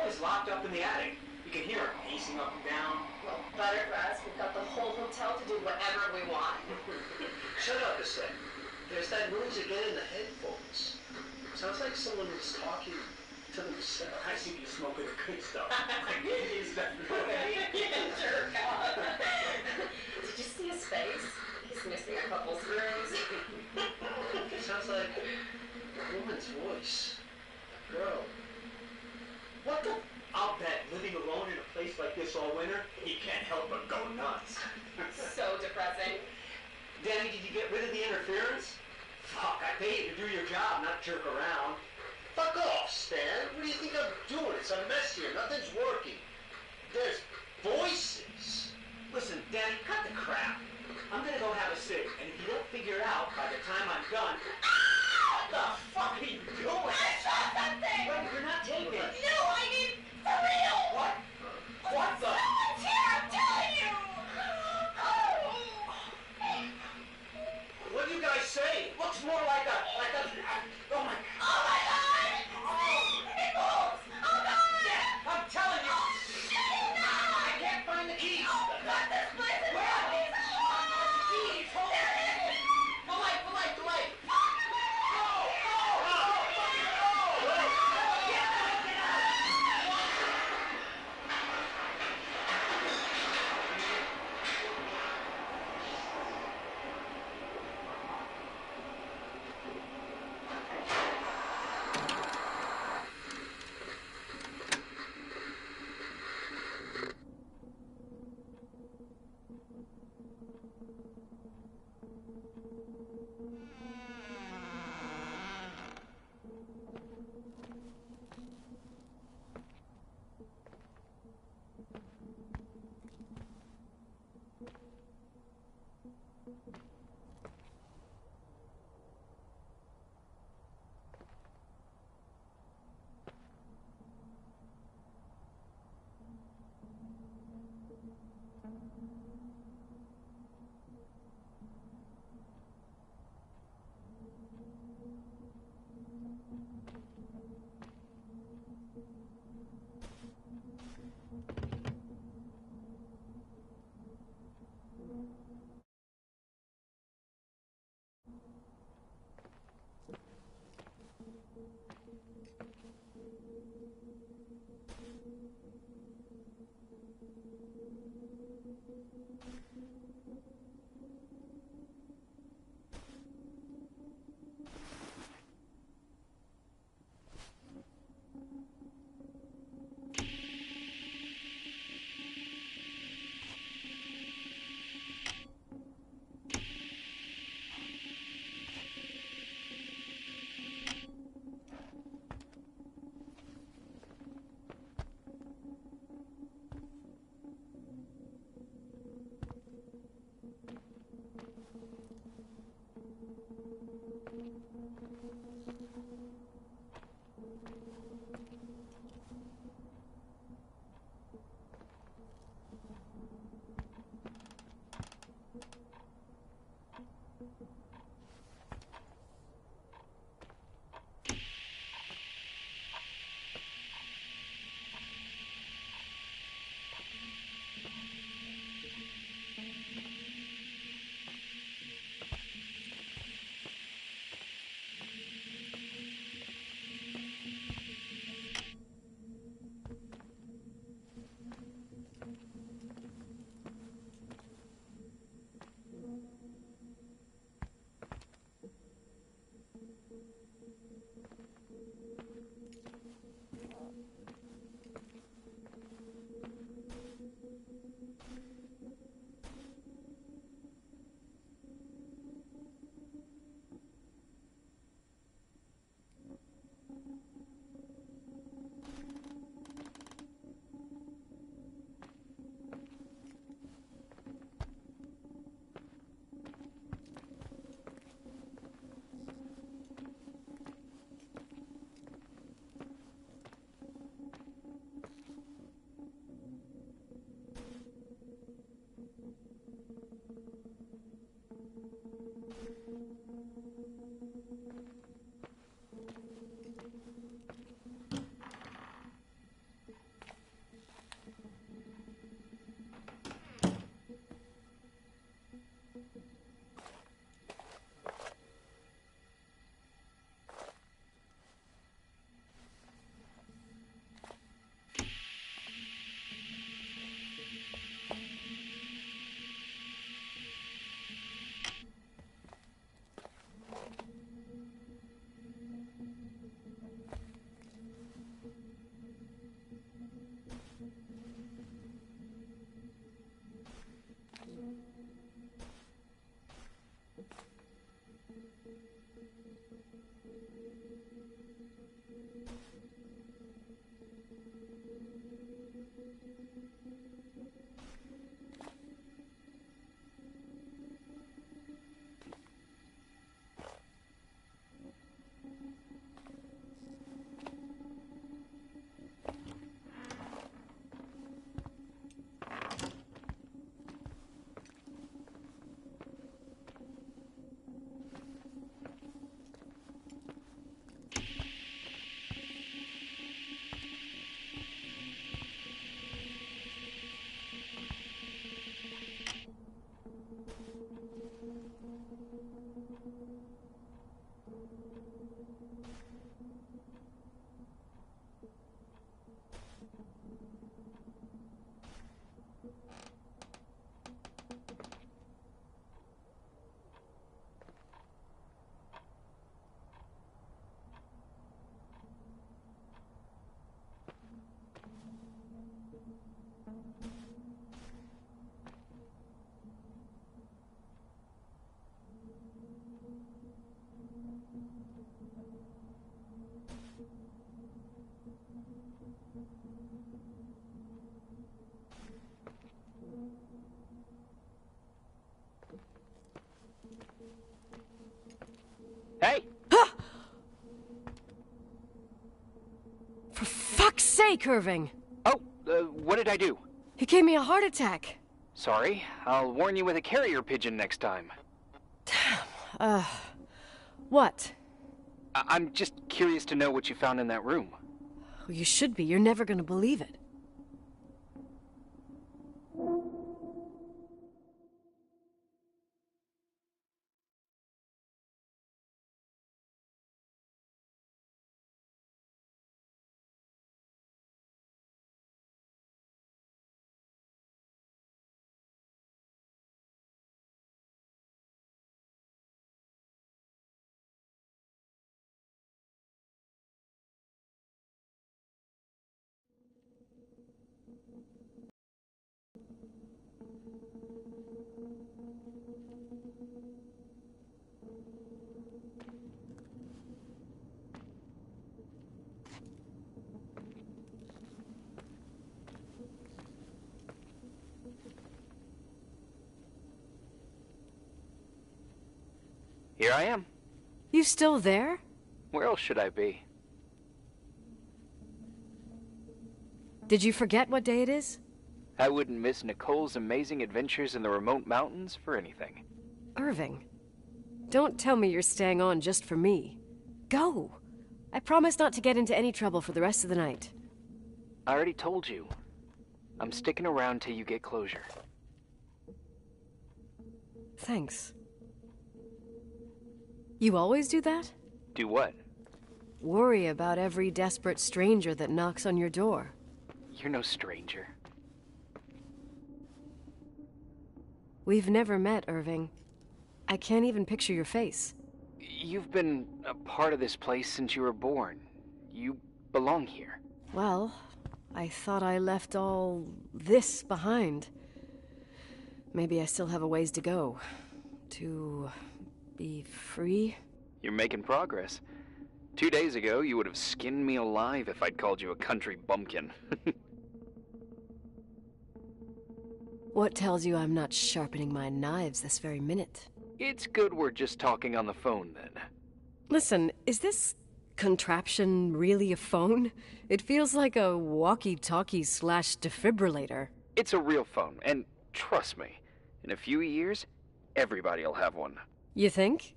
is locked up in the attic. You can hear him pacing up and down. Well, better for us. We've got the whole hotel to do whatever we want. Shut up a sec. There's that noise again in the headphones. Sounds like someone is talking to themselves. I see you smoking the good stuff. You jerk off. Did you see his face? He's missing a couple screws. It sounds like a woman's voice. A girl. What the? I'll bet living alone in a place like this all winter, he can't help but go nuts. So depressing. Danny, did you get rid of the interference? Fuck, I pay you to do your job, not jerk around. Fuck off, Stan. What do you think I'm doing? It's a mess here. Nothing's working. There's voices. Listen, Danny, cut the crap. I'm gonna go have a cig, and if you don't figure it out by the time I'm done... What the fuck are you doing? I saw something! Wait, you're not taping. No, I mean, for real! What? What the? Someone's here, I'm telling you! What do you guys say? It looks more like a... Oh my... Oh my God! It moves! Oh God! Yeah, I'm telling you! I can't find the keys! Oh God, this place is Where? Keys! Hold on! The light! The light! Hey! For fuck's sake, Irving! Oh, what did I do? He gave me a heart attack. Sorry, I'll warn you with a carrier pigeon next time. What? I'm just curious to know what you found in that room. Well, you should be. You're never gonna believe it. Here I am. You still there? Where else should I be? Did you forget what day it is? I wouldn't miss Nicole's amazing adventures in the remote mountains for anything. Irving, don't tell me you're staying on just for me. Go! I promise not to get into any trouble for the rest of the night. I already told you. I'm sticking around till you get closure. Thanks. You always do that? Do what? Worry about every desperate stranger that knocks on your door. You're no stranger. We've never met, Irving. I can't even picture your face. You've been a part of this place since you were born. You belong here. Well, I thought I left all this behind. Maybe I still have a ways to go. To be free? You're making progress. 2 days ago, you would have skinned me alive if I'd called you a country bumpkin. What tells you I'm not sharpening my knives this very minute? It's good we're just talking on the phone, then. Listen, is this contraption really a phone? It feels like a walkie-talkie / defibrillator. It's a real phone, and trust me, in a few years, everybody'll have one. You think?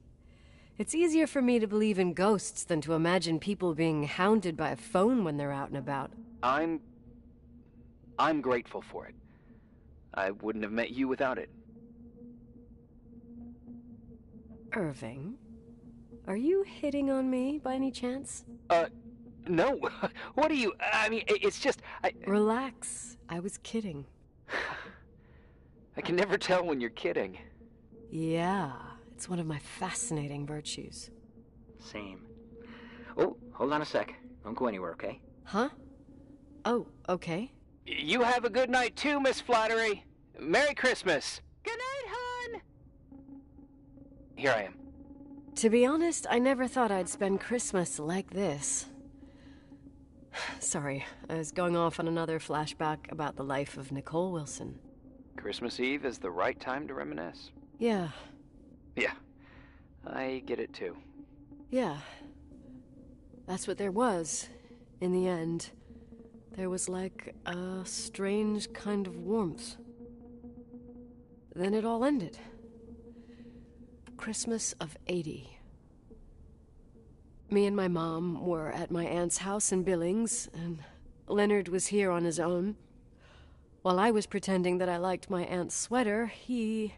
It's easier for me to believe in ghosts than to imagine people being hounded by a phone when they're out and about. I'm grateful for it. I wouldn't have met you without it. Irving, are you hitting on me by any chance? No. What are you... I mean, it's just... Relax. I was kidding. I can never tell when you're kidding. Yeah, it's one of my fascinating virtues. Same. Oh, hold on a sec. Don't go anywhere, okay? Huh? Oh, okay. You have a good night too, Miss Flattery. Merry Christmas. Good night, hon. Here I am. To be honest, I never thought I'd spend Christmas like this. Sorry, I was going off on another flashback about the life of Nicole Wilson. Christmas Eve is the right time to reminisce. Yeah. Yeah, I get it too. Yeah. That's what there was, in the end. There was like a strange kind of warmth. Then it all ended. Christmas of '80. Me and my mom were at my aunt's house in Billings, and Leonard was here on his own. While I was pretending that I liked my aunt's sweater, he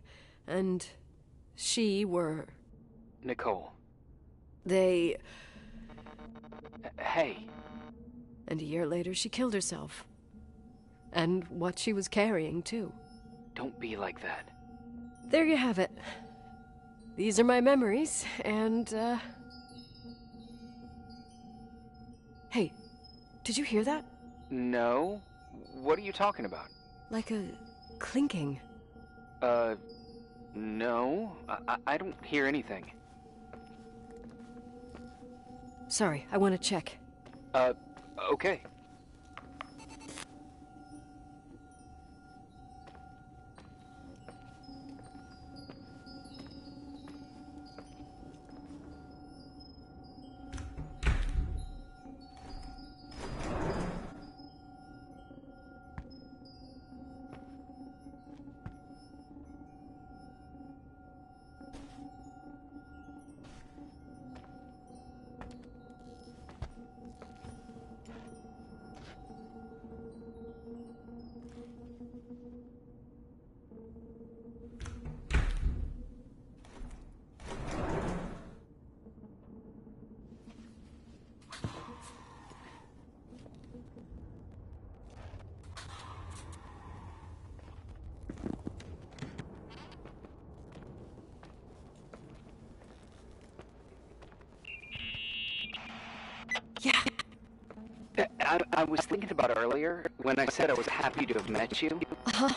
and she were... Nicole. They... Hey. And a year later, she killed herself. And what she was carrying, too. Don't be like that. There you have it. These are my memories, and, Hey, did you hear that? No. What are you talking about? Like a clinking. No. I don't hear anything. Sorry, I want to check. Okay. I was thinking about earlier when I said I was happy to have met you. Uh-huh.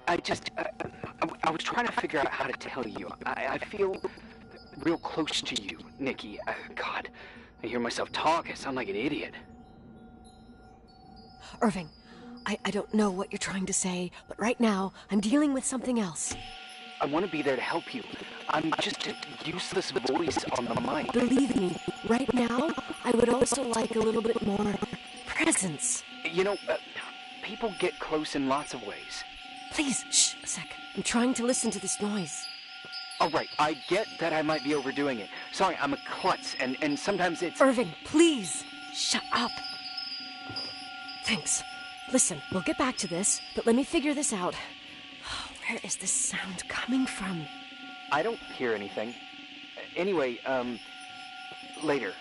I was trying to figure out how to tell you. I feel real close to you, Nikki. God, I hear myself talk. I sound like an idiot. Irving, I don't know what you're trying to say, but right now, I'm dealing with something else. I want to be there to help you. I'm just a useless voice on the mic. Believe me, right now, I would also like a little bit more presence. You know, people get close in lots of ways. Please, shh, a sec. I'm trying to listen to this noise. All right, I get that I might be overdoing it. Sorry, I'm a klutz, and sometimes it's... Irving, please, shut up. Thanks. Listen, we'll get back to this, but let me figure this out. Where is this sound coming from? I don't hear anything. Anyway, later.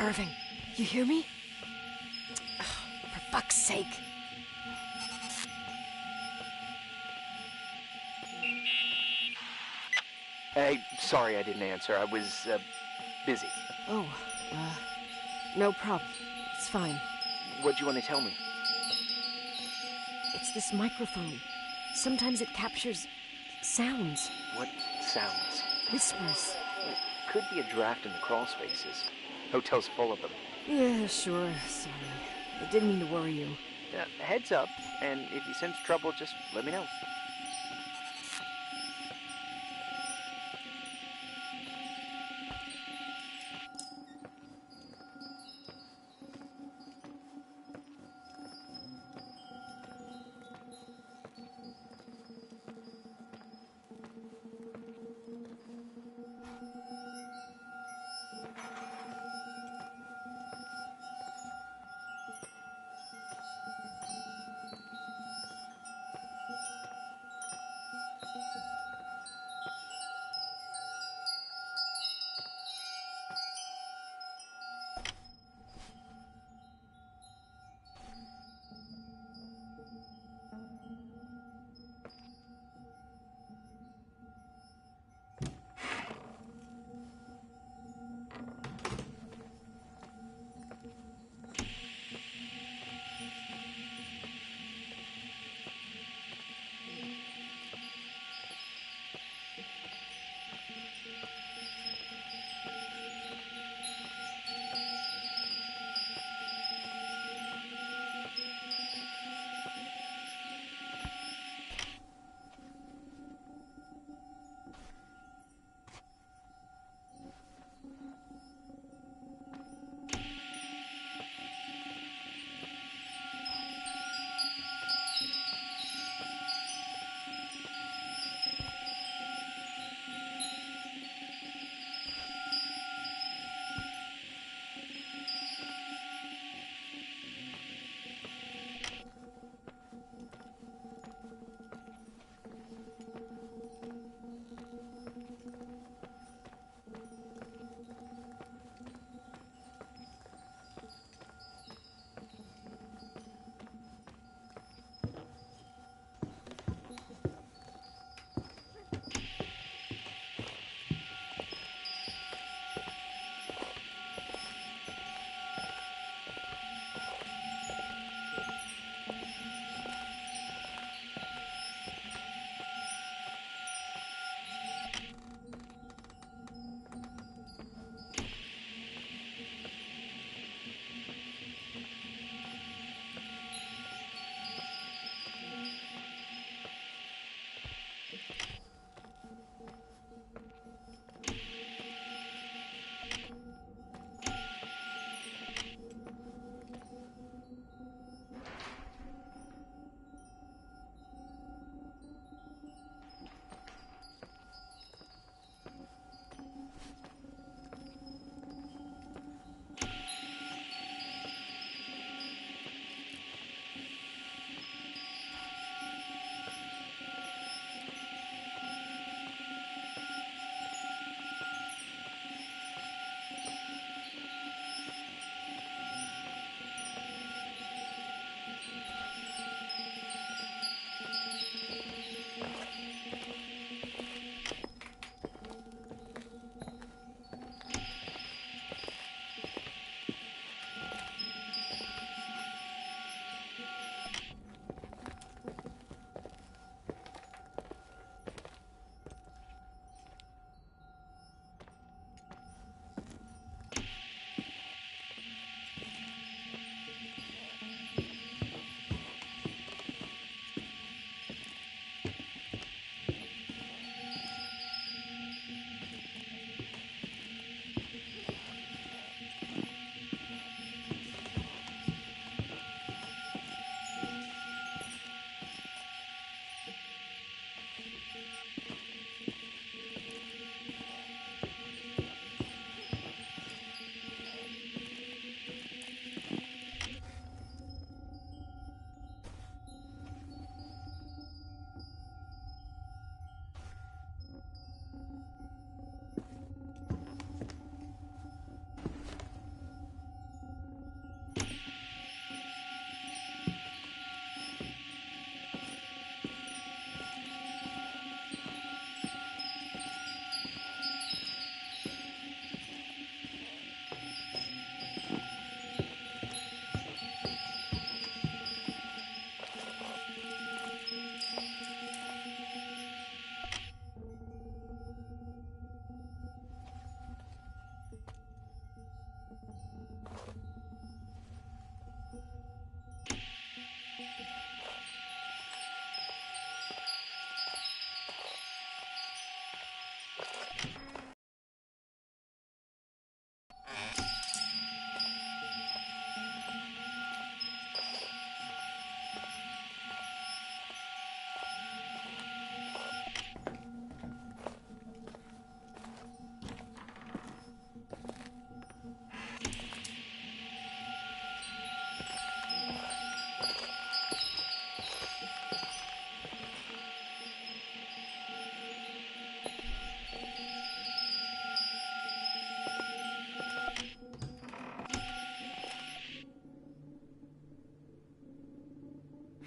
Irving, you hear me? Oh, for fuck's sake. Hey, sorry I didn't answer. I was, busy. Oh, no problem. It's fine. What'd you want to tell me? It's this microphone. Sometimes it captures sounds. What sounds? Whispers. Could be a draft in the crawl spaces. Hotel's full of them. Yeah, sure. Sorry. I didn't mean to worry you. Heads up, and if you sense trouble, just let me know.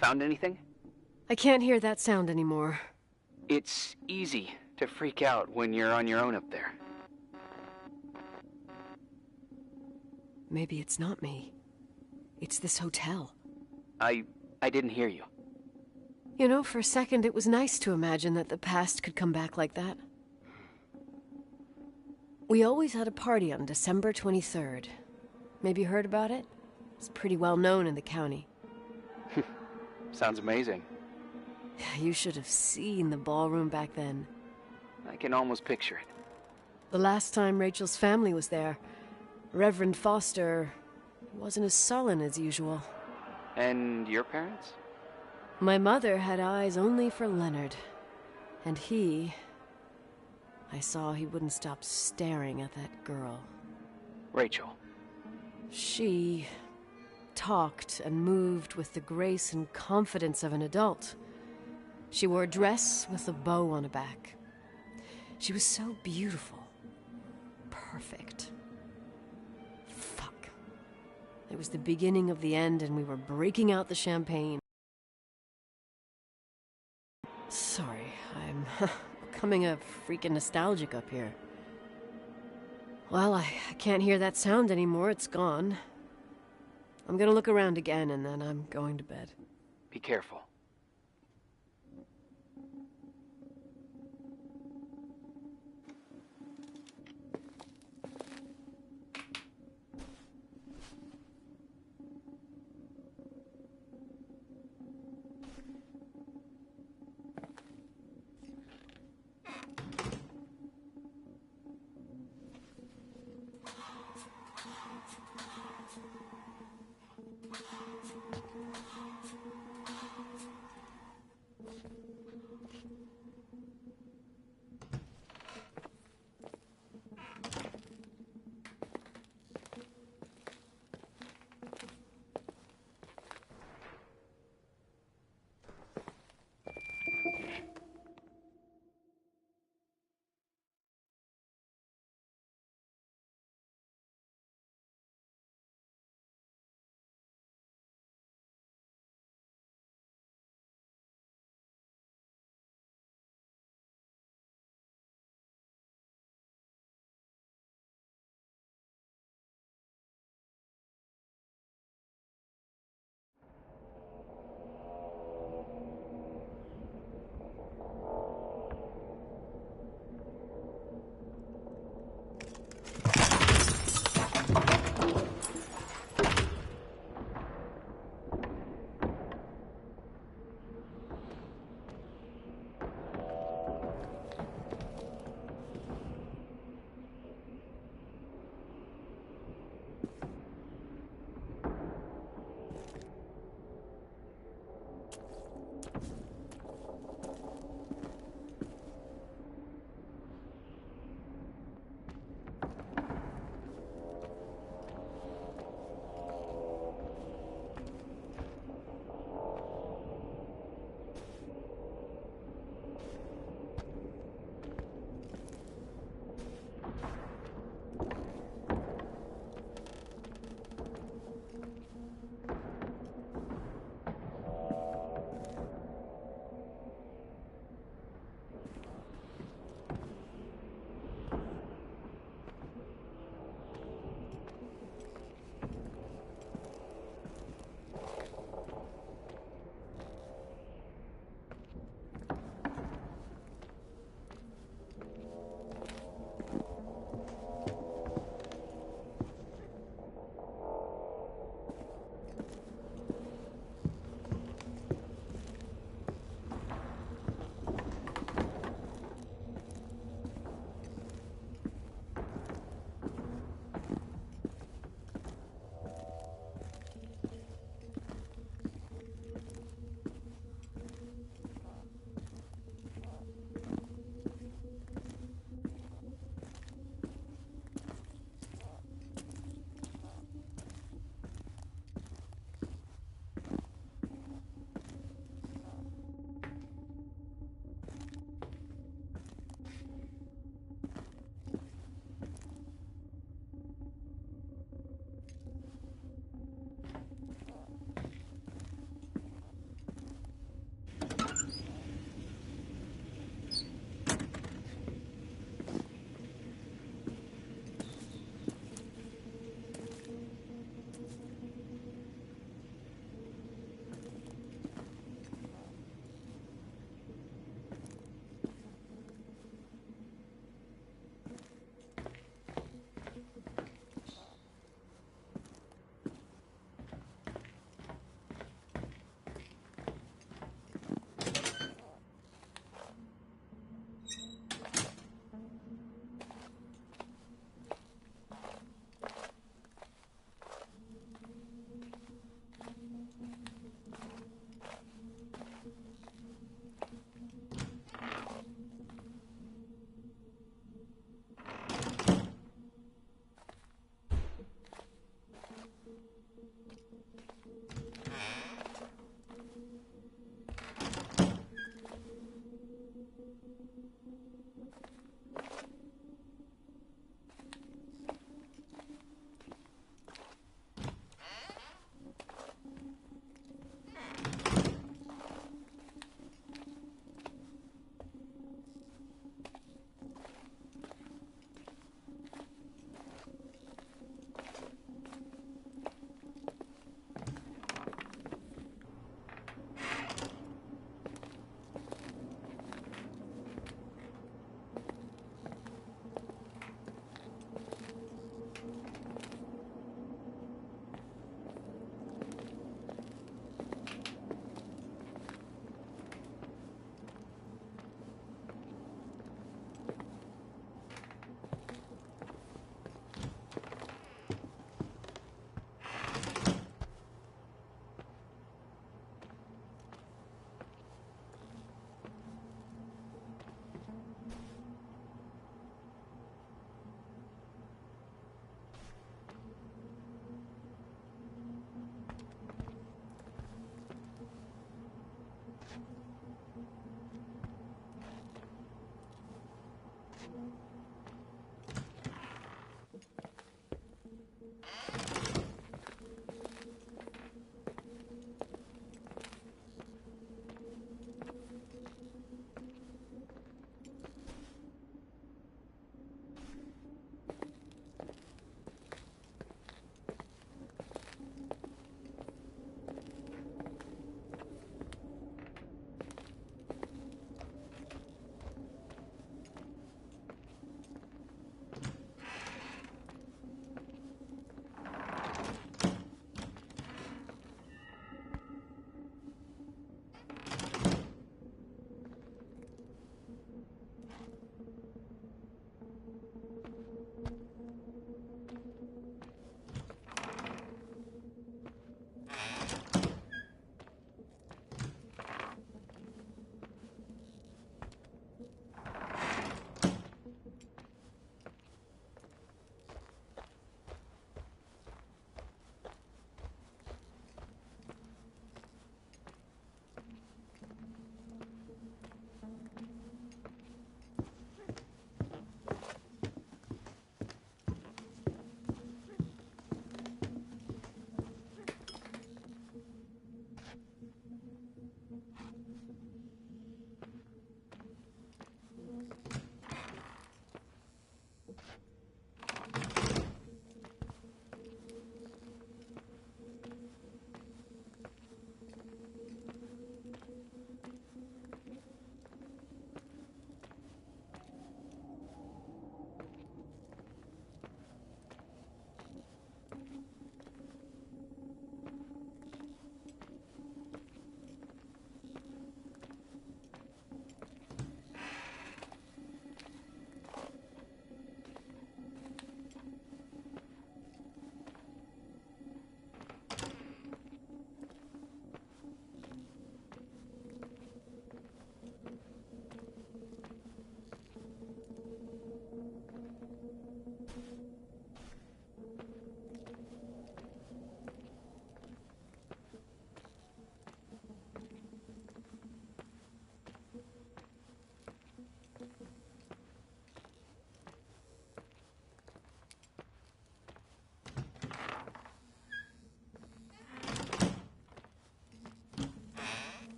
Found anything? I can't hear that sound anymore. It's easy to freak out when you're on your own up there. Maybe it's not me. It's this hotel. I didn't hear you. You know, for a second it was nice to imagine that the past could come back like that. We always had a party on December 23rd. Maybe you heard about it? It's pretty well known in the county. Sounds amazing. You should have seen the ballroom back then. I can almost picture it. The last time Rachel's family was there, Reverend Foster wasn't as sullen as usual. And your parents? My mother had eyes only for Leonard. And I saw he wouldn't stop staring at that girl. Rachel. She talked and moved with the grace and confidence of an adult. She wore a dress with a bow on her back. She was so beautiful. Perfect. Fuck. It was the beginning of the end, and we were breaking out the champagne. Sorry, I'm becoming a freaking nostalgic up here. Well, I can't hear that sound anymore. It's gone. I'm gonna look around again, and then I'm going to bed. Be careful.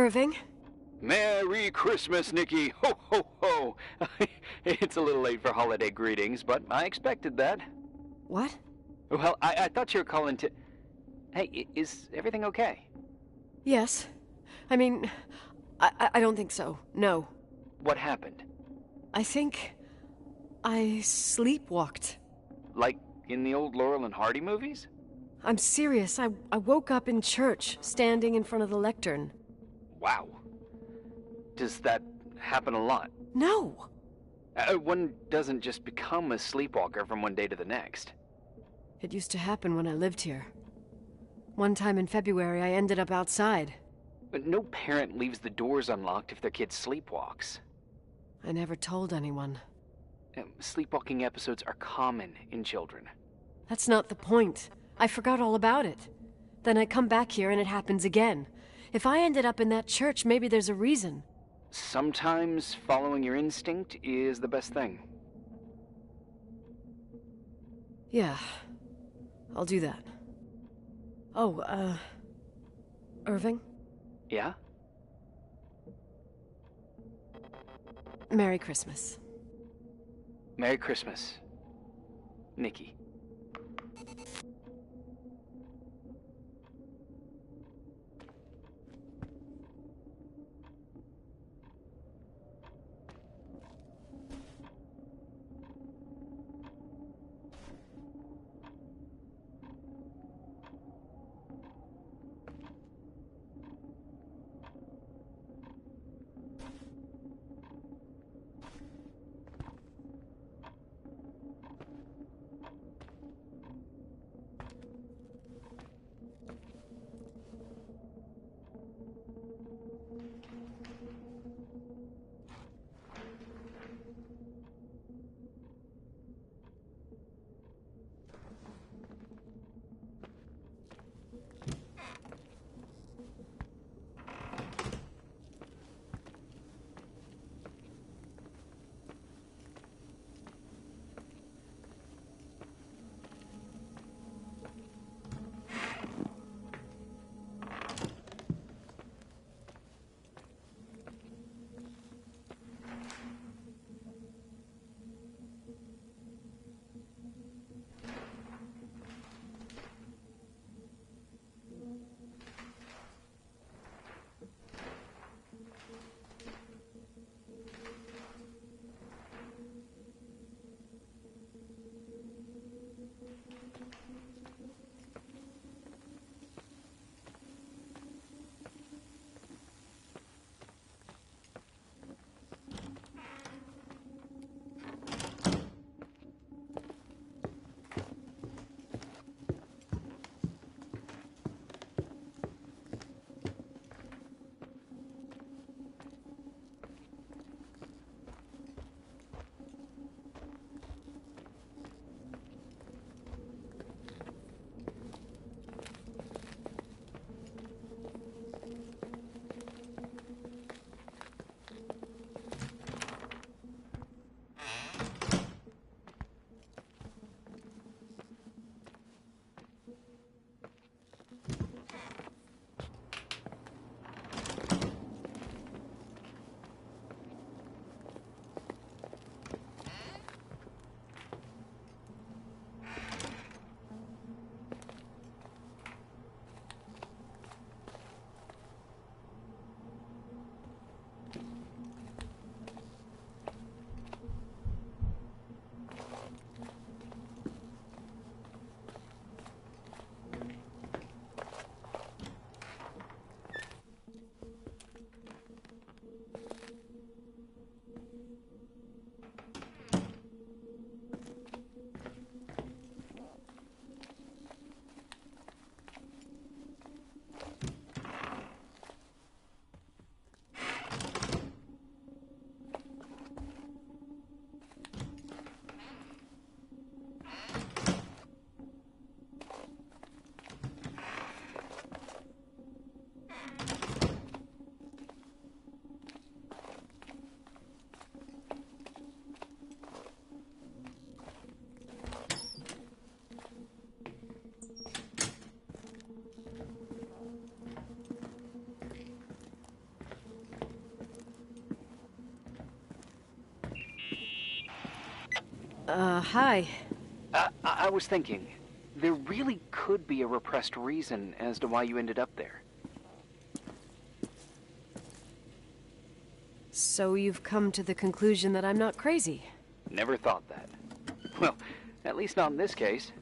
Irving? Merry Christmas, Nikki! Ho, ho, ho! It's a little late for holiday greetings, but I expected that. What? Well, I thought you were calling to... Hey, is everything okay? Yes. I mean, I don't think so. No. What happened? I think I sleepwalked. Like in the old Laurel and Hardy movies? I'm serious. I woke up in church, standing in front of the lectern. Wow. Does that happen a lot? No. One doesn't just become a sleepwalker from one day to the next. It used to happen when I lived here. One time in February, I ended up outside. But no parent leaves the doors unlocked if their kid sleepwalks. I never told anyone. Sleepwalking episodes are common in children. That's not the point. I forgot all about it. Then I come back here and it happens again. If I ended up in that church, maybe there's a reason. Sometimes following your instinct is the best thing. Yeah, I'll do that. Oh, Irving? Yeah? Merry Christmas. Merry Christmas, Nikki. Hi. I was thinking, there really could be a repressed reason as to why you ended up there. So you've come to the conclusion that I'm not crazy? Never thought that. Well, at least not in this case.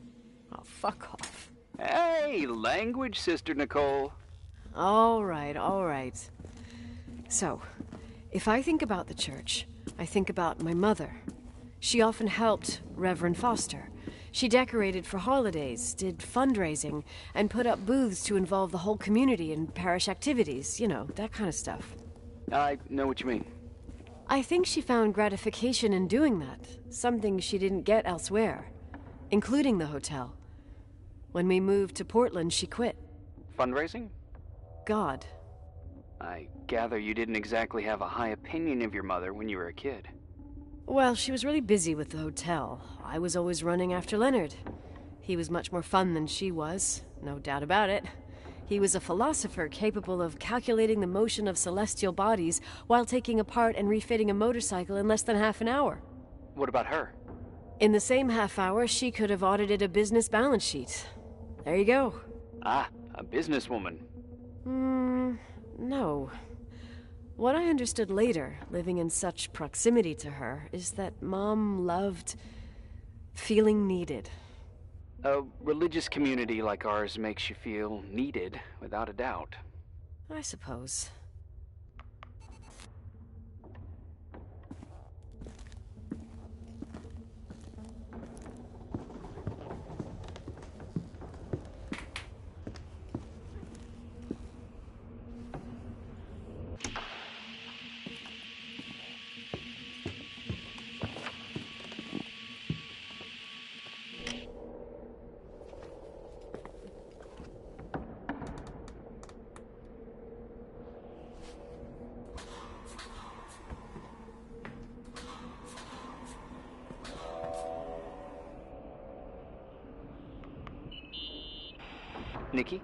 Oh, fuck off. Hey, language, Sister Nicole. All right. So, if I think about the church, I think about my mother. She often helped Reverend Foster. She decorated for holidays, did fundraising, and put up booths to involve the whole community in parish activities, you know, that kind of stuff. I know what you mean. I think she found gratification in doing that, something she didn't get elsewhere, including the hotel. When we moved to Portland, she quit. Fundraising? God. I gather you didn't exactly have a high opinion of your mother when you were a kid. Well, she was really busy with the hotel. I was always running after Leonard. He was much more fun than she was, no doubt about it. He was a philosopher capable of calculating the motion of celestial bodies while taking apart and refitting a motorcycle in less than half an hour. What about her? In the same half hour, she could have audited a business balance sheet. There you go. Ah, a businesswoman. No. What I understood later, living in such proximity to her, is that Mom loved feeling needed. A religious community like ours makes you feel needed, without a doubt. I suppose. Nikki?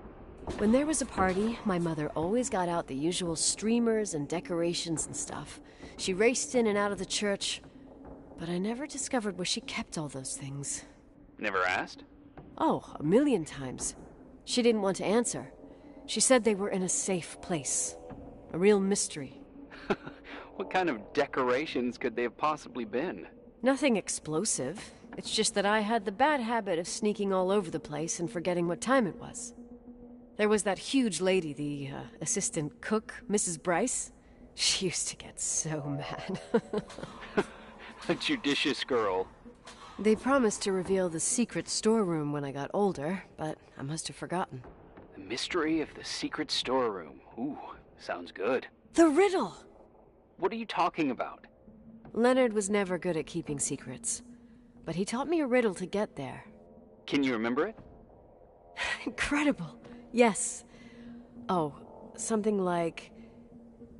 When there was a party, my mother always got out the usual streamers and decorations and stuff. She raced in and out of the church, but I never discovered where she kept all those things. Never asked? Oh, 1,000,000 times. She didn't want to answer. She said they were in a safe place. A real mystery. What kind of decorations could they have possibly been? Nothing explosive. It's just that I had the bad habit of sneaking all over the place and forgetting what time it was. There was that huge lady, the assistant cook, Mrs. Bryce. She used to get so mad. A judicious girl. They promised to reveal the secret storeroom when I got older, but I must have forgotten. The mystery of the secret storeroom. Ooh, sounds good. The riddle! What are you talking about? Leonard was never good at keeping secrets, but he taught me a riddle to get there. Can you remember it? Incredible. Yes. Oh, something like,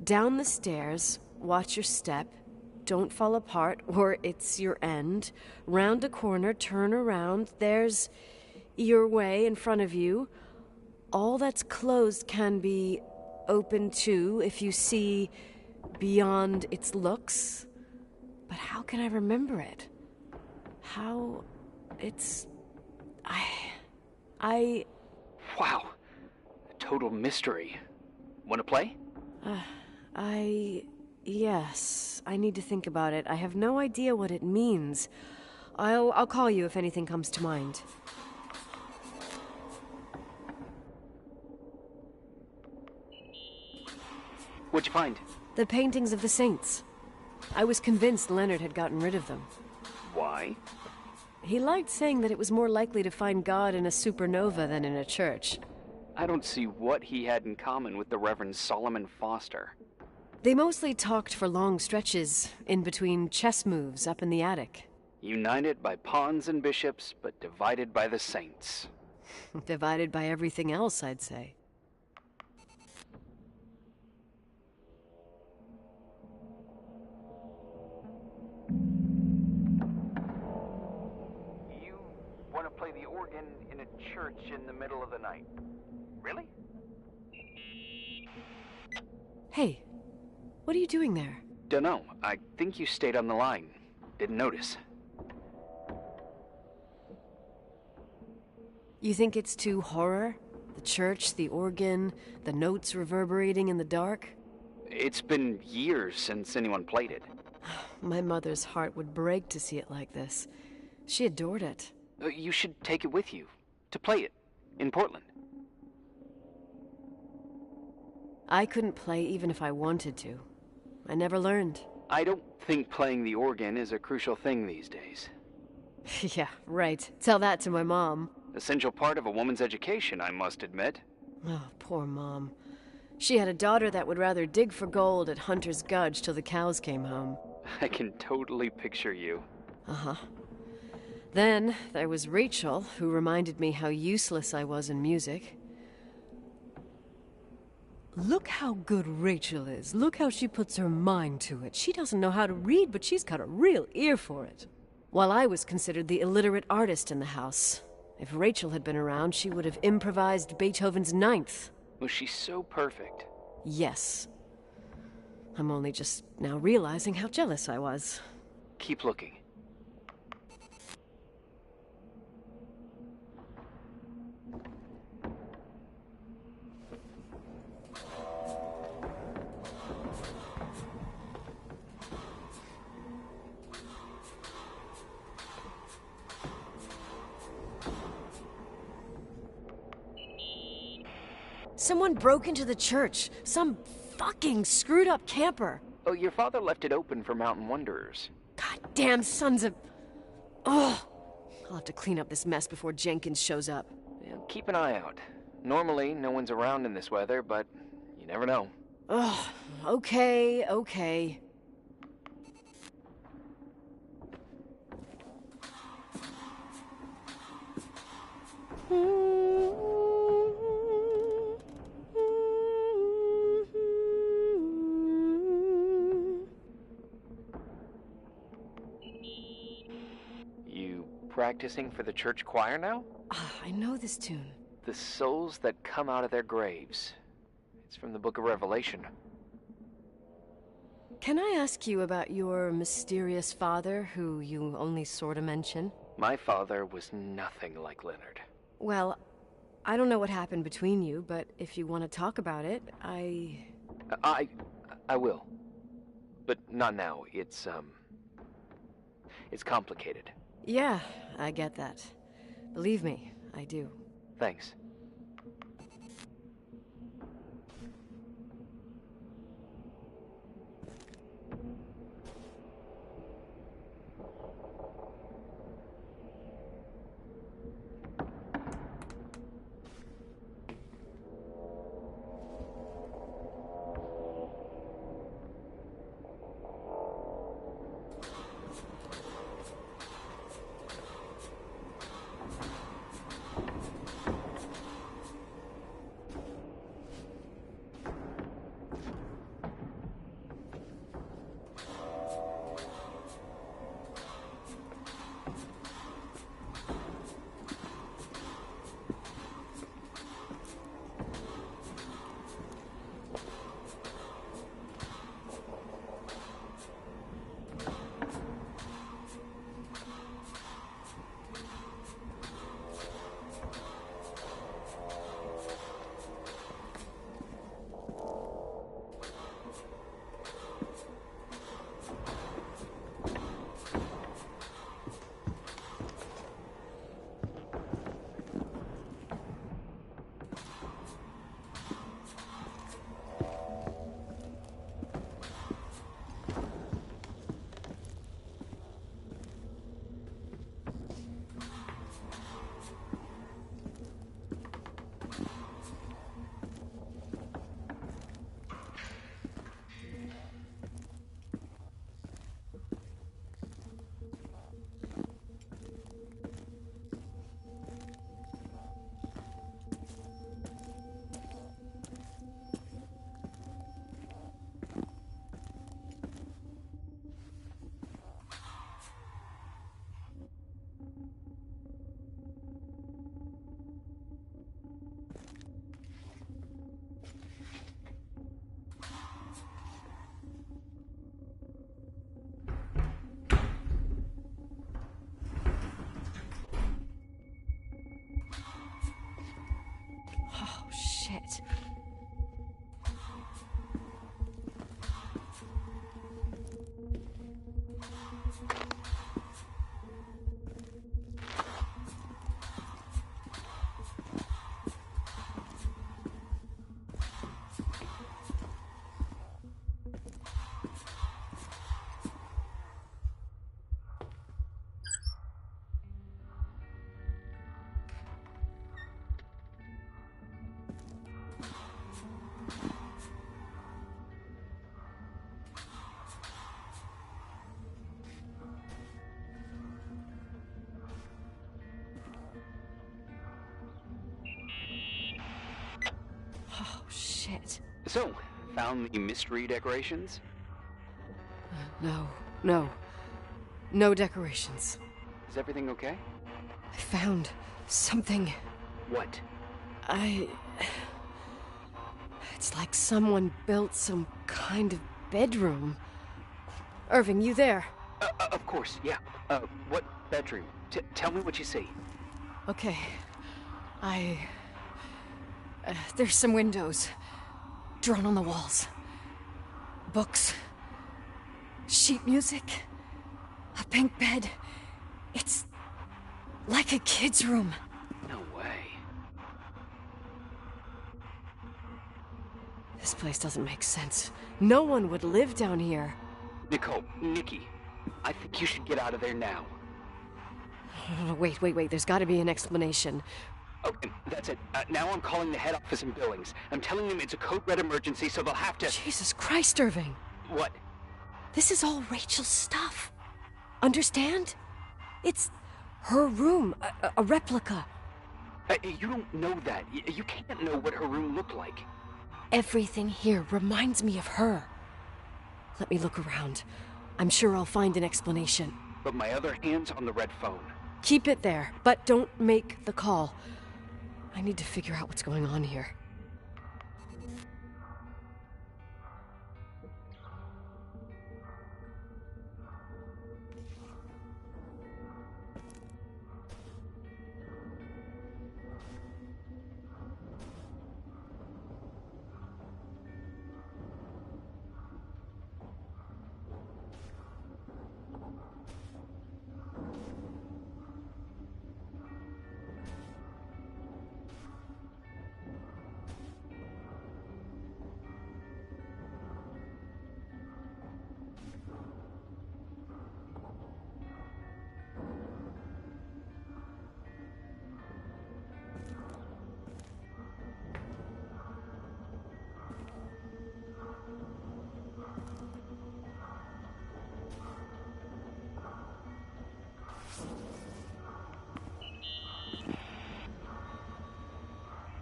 down the stairs, watch your step, don't fall apart or it's your end, round a corner, turn around, there's your way in front of you. All that's closed can be open too if you see beyond its looks. But how can I remember it? How... it's... I... Wow. A total mystery. Want to play? Yes. I need to think about it. I have no idea what it means. I'll call you if anything comes to mind. What'd you find? The paintings of the saints. I was convinced Leonard had gotten rid of them. Why? He liked saying that it was more likely to find God in a supernova than in a church. I don't see what he had in common with the Reverend Solomon Foster. They mostly talked for long stretches, in between chess moves up in the attic. United by pawns and bishops, but divided by the saints. Divided by everything else, I'd say. You want to play the organ in a church in the middle of the night? Really? Hey, what are you doing there? Dunno. I think you stayed on the line. Didn't notice. You think it's too horror? The church, the organ, the notes reverberating in the dark? It's been years since anyone played it. My mother's heart would break to see it like this. She adored it. You should take it with you, to play it, in Portland. I couldn't play even if I wanted to. I never learned. I don't think playing the organ is a crucial thing these days. Yeah, right. Tell that to my mom. Essential part of a woman's education, I must admit. Oh, poor Mom. She had a daughter that would rather dig for gold at Hunter's Gulch till the cows came home. I can totally picture you. Uh-huh. Then there was Rachel, who reminded me how useless I was in music. Look how good Rachel is. Look how she puts her mind to it. She doesn't know how to read, but she's got a real ear for it. While I was considered the illiterate artist in the house. If Rachel had been around, she would have improvised Beethoven's Ninth. Was she so perfect? Yes. I'm only just now realizing how jealous I was. Keep looking. Someone broke into the church. Some fucking screwed up camper. Oh, your father left it open for mountain wanderers. Goddamn sons of... Oh, I'll have to clean up this mess before Jenkins shows up. Yeah, keep an eye out. Normally, no one's around in this weather, but you never know. Oh, okay. You practicing for the church choir now? I know this tune. The souls that come out of their graves. It's from the book of Revelation. Can I ask you about your mysterious father, who you only sort of mention? My father was nothing like Leonard. Well, I don't know what happened between you, but if you want to talk about it, I will. But not now. It's complicated. Yeah, I get that. Believe me, I do. Thanks. Shit. So, found the mystery decorations? No. No decorations. Is everything okay? I found something. What? It's like someone built some kind of bedroom. Irving, you there? Of course, yeah. What bedroom? Tell me what you see. Okay. There's some windows drawn on the walls. Books. Sheet music. A pink bed. It's like a kid's room. No way. This place doesn't make sense. No one would live down here. Nikki, I think you should get out of there now. Wait. There's got to be an explanation. Okay, that's it. Now I'm calling the head office in Billings. I'm telling them it's a code red emergency, so they'll have to... Jesus Christ, Irving. What? This is all Rachel's stuff. Understand? It's her room, a replica. You don't know that. You can't know what her room looked like. Everything here reminds me of her. Let me look around. I'm sure I'll find an explanation. But my other hand's on the red phone. Keep it there, but don't make the call. I need to figure out what's going on here.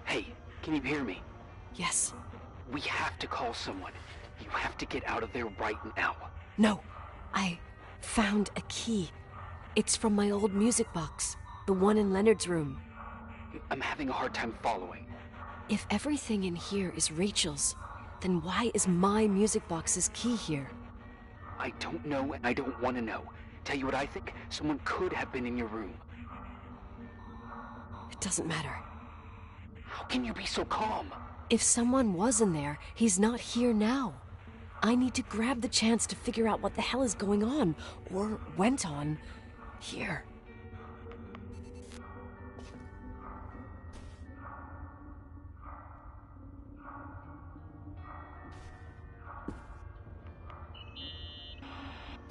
Hey, can you hear me? Yes. We have to call someone. You have to get out of there right now. No. I found a key. It's from my old music box. The one in Leonard's room. I'm having a hard time following. If everything in here is Rachel's, then why is my music box's key here? I don't know and I don't want to know. Tell you what I think? Someone could have been in your room. It doesn't matter. How can you be so calm? If someone was in there, he's not here now. I need to grab the chance to figure out what the hell is going on, or went on, here.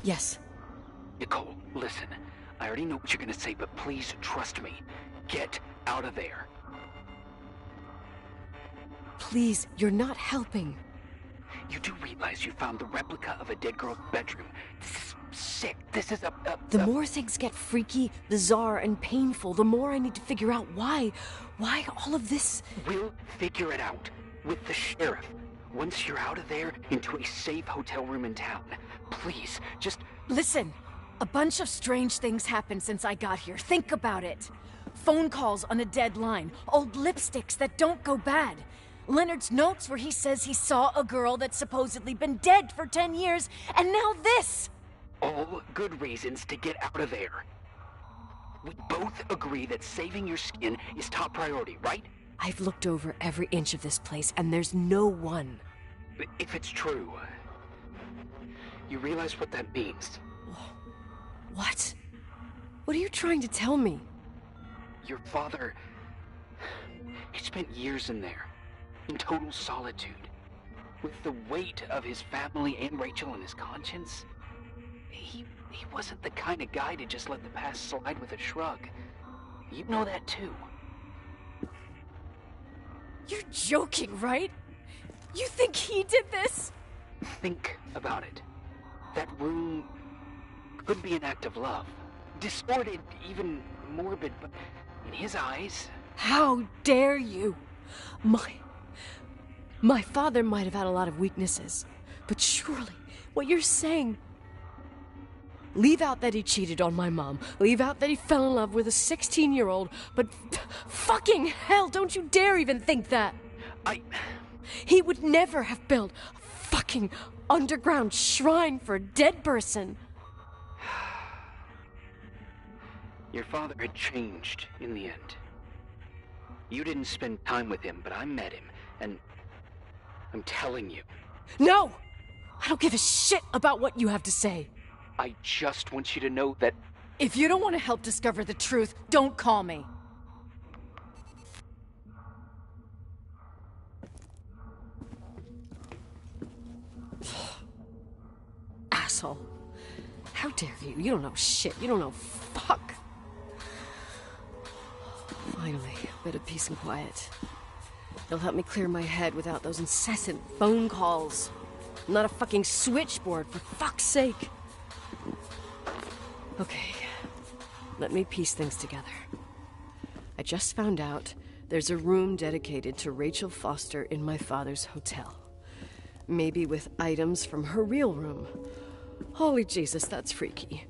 Yes. Nicole, listen. I already know what you're gonna say, but please trust me. Get out of there. Please, you're not helping. You do realize you found the replica of a dead girl's bedroom. This is sick. This is The more things get freaky, bizarre, and painful, the more I need to figure out why all of this... We'll figure it out. With the sheriff. Once you're out of there, into a safe hotel room in town. Please, just... Listen, a bunch of strange things happened since I got here. Think about it. Phone calls on a dead line, old lipsticks that don't go bad. Leonard's notes where he says he saw a girl that's supposedly been dead for 10 years, and now this! All good reasons to get out of there. We both agree that saving your skin is top priority, right? I've looked over every inch of this place, and there's no one. If it's true, you realize what that means. What? What are you trying to tell me? Your father... he spent years in there. In total solitude. With the weight of his family and Rachel on his conscience. He wasn't the kind of guy to just let the past slide with a shrug. You know that too. You're joking, right? You think he did this? Think about it. That room could be an act of love. Distorted, even morbid, but in his eyes... How dare you? My father might have had a lot of weaknesses, but surely what you're saying... Leave out that he cheated on my mom. Leave out that he fell in love with a 16-year-old, but fucking hell, don't you dare even think that! He would never have built a fucking underground shrine for a dead person. Your father had changed in the end. You didn't spend time with him, but I met him, and I'm telling you. No! I don't give a shit about what you have to say. I just want you to know that... If you don't want to help discover the truth, don't call me. Asshole. How dare you? You don't know shit. You don't know fuck. Finally, a bit of peace and quiet. It'll help me clear my head without those incessant phone calls. I'm not a fucking switchboard, for fuck's sake. Okay, let me piece things together. I just found out there's a room dedicated to Rachel Foster in my father's hotel. Maybe with items from her real room. Holy Jesus, that's freaky.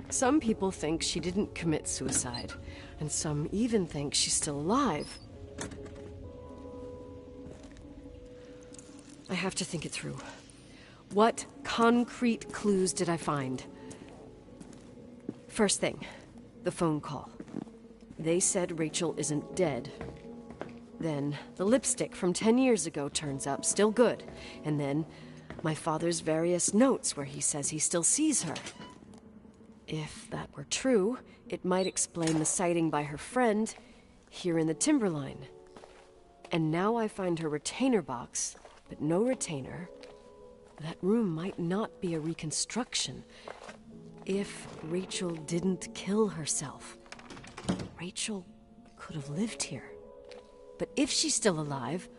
Some people think she didn't commit suicide, and some even think she's still alive. I have to think it through. What concrete clues did I find? First thing, the phone call. They said Rachel isn't dead. Then the lipstick from 10 years ago turns up, still good. And then my father's various notes where he says he still sees her. If that were true, it might explain the sighting by her friend here in the Timberline. And now I find her retainer box, but no retainer. That room might not be a reconstruction. If Rachel didn't kill herself, Rachel could have lived here. But if she's still alive,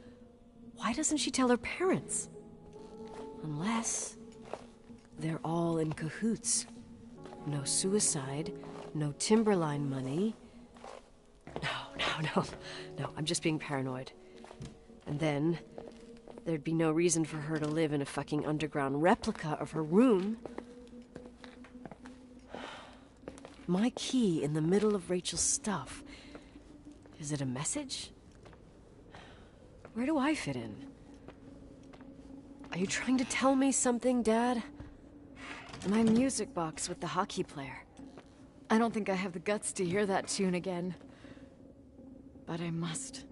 why doesn't she tell her parents? Unless they're all in cahoots. No suicide, no Timberline money. No, I'm just being paranoid. And then there'd be no reason for her to live in a fucking underground replica of her room. My key in the middle of Rachel's stuff. Is it a message? Where do I fit in? Are you trying to tell me something, Dad? My music box with the hockey player. I don't think I have the guts to hear that tune again. But I must.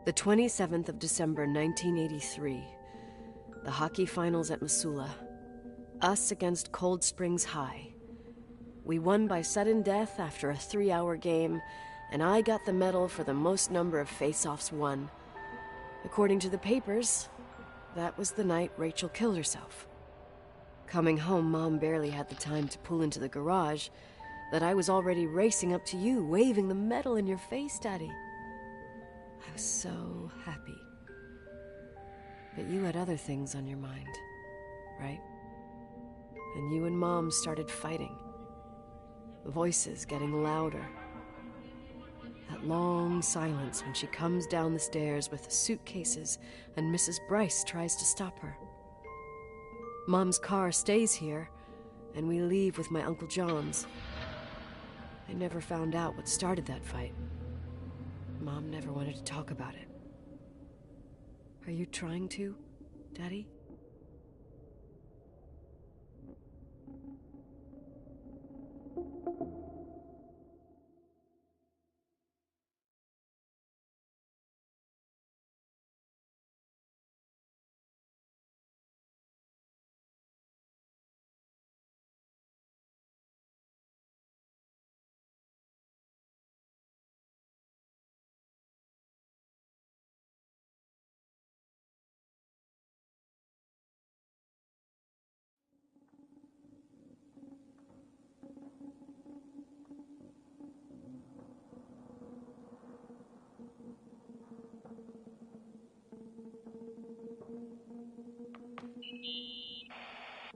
The 27th of December, 1983. The hockey finals at Missoula. Us against Cold Springs High. We won by sudden death after a 3-hour game, and I got the medal for the most number of face-offs won. According to the papers, that was the night Rachel killed herself. Coming home, Mom barely had the time to pull into the garage that I was already racing up to you, waving the medal in your face, Daddy. I was so happy. But you had other things on your mind, right? And you and Mom started fighting. Voices getting louder. That long silence when she comes down the stairs with the suitcases and Mrs. Bryce tries to stop her. Mom's car stays here, and we leave with my Uncle John's. I never found out what started that fight. Mom never wanted to talk about it. Are you trying to, Daddy?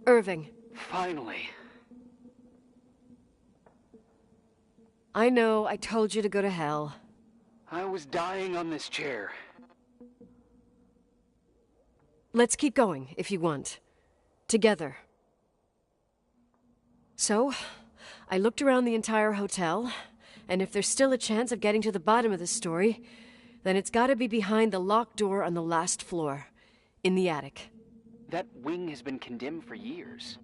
Irving. Finally. I know, I told you to go to hell. I was dying on this chair. Let's keep going, if you want. Together. So, I looked around the entire hotel, and if there's still a chance of getting to the bottom of this story, then it's gotta be behind the locked door on the last floor, in the attic. That wing has been condemned for years.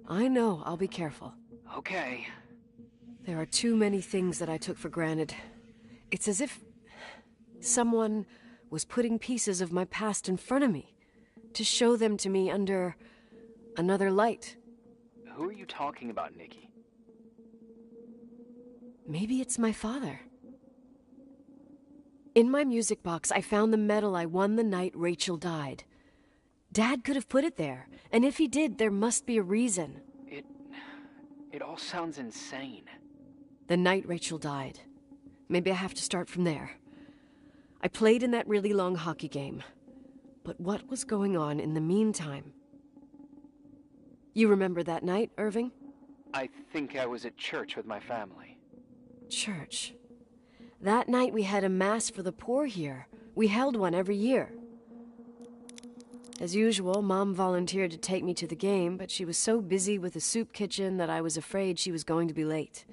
I know, I'll be careful. Okay. There are too many things that I took for granted. It's as if someone was putting pieces of my past in front of me to show them to me under another light. Who are you talking about, Nikki? Maybe it's my father. In my music box, I found the medal I won the night Rachel died. Dad could have put it there, and if he did, there must be a reason. It all sounds insane. The night Rachel died. Maybe I have to start from there. I played in that really long hockey game. But what was going on in the meantime? You remember that night, Irving? I think I was at church with my family. Church. That night we had a mass for the poor here. We held one every year. As usual, Mom volunteered to take me to the game, but she was so busy with the soup kitchen that I was afraid she was going to be late.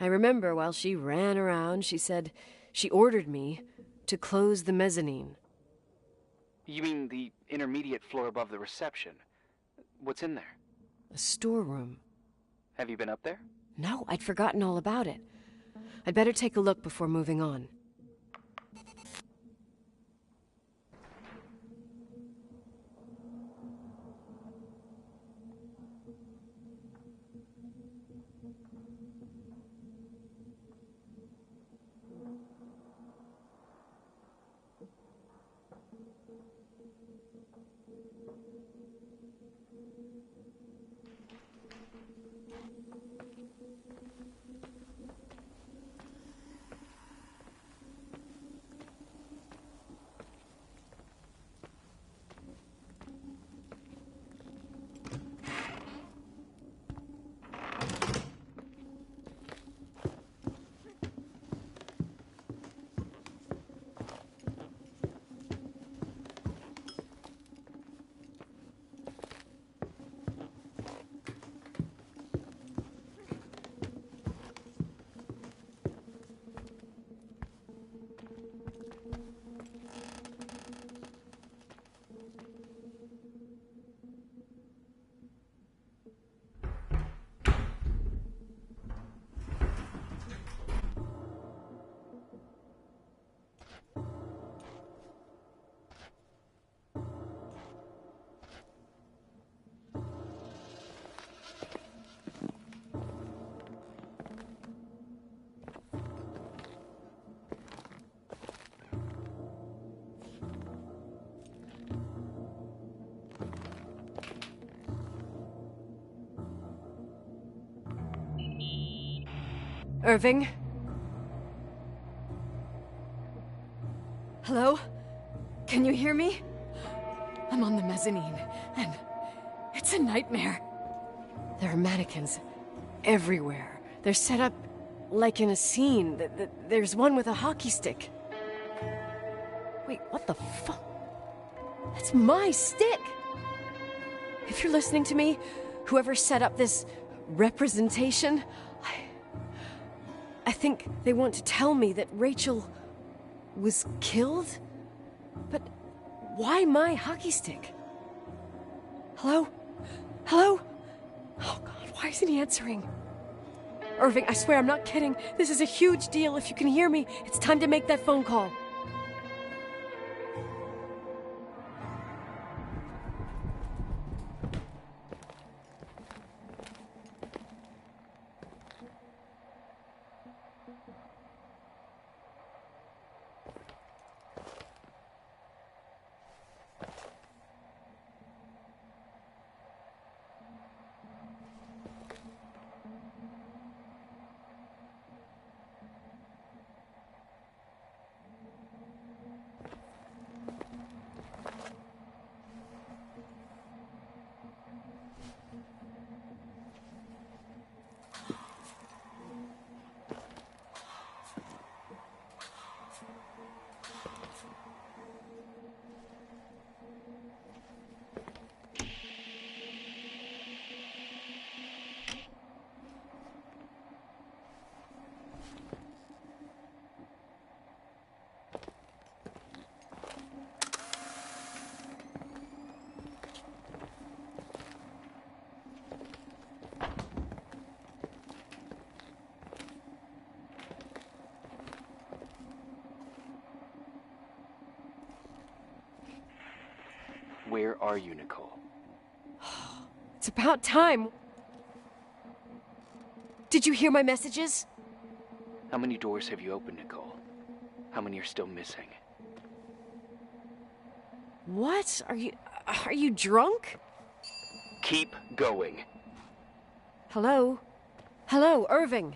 I remember while she ran around, she said she ordered me to close the mezzanine. You mean the intermediate floor above the reception? What's in there? A storeroom. Have you been up there? No, I'd forgotten all about it. I'd better take a look before moving on. Irving? Hello? Can you hear me? I'm on the mezzanine, and it's a nightmare. There are mannequins everywhere. They're set up like in a scene. There's one with a hockey stick. Wait, what the fuck? That's my stick! If you're listening to me, whoever set up this representation, I think they want to tell me that Rachel was killed? But why my hockey stick? Hello? Hello? Oh God, why isn't he answering? Irving, I swear I'm not kidding. This is a huge deal. If you can hear me, it's time to make that phone call. Where are you, Nicole? It's about time. Did you hear my messages? How many doors have you opened, Nicole? How many are still missing? What? Are you drunk? Keep going. Hello? Hello, Irving.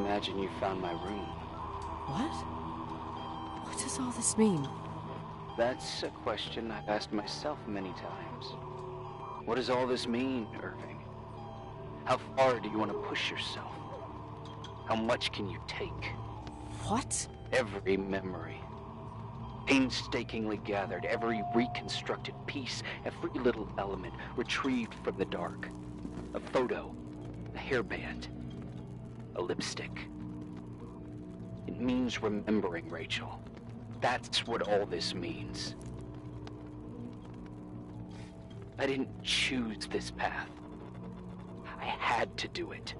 imagine you found my room. What? What does all this mean? That's a question I've asked myself many times. What does all this mean, Irving? How far do you want to push yourself? How much can you take? What? Every memory. Painstakingly gathered, every reconstructed piece, every little element retrieved from the dark. A photo, a hairband, a lipstick. It means remembering, Rachel. That's what all this means. I didn't choose this path. I had to do it.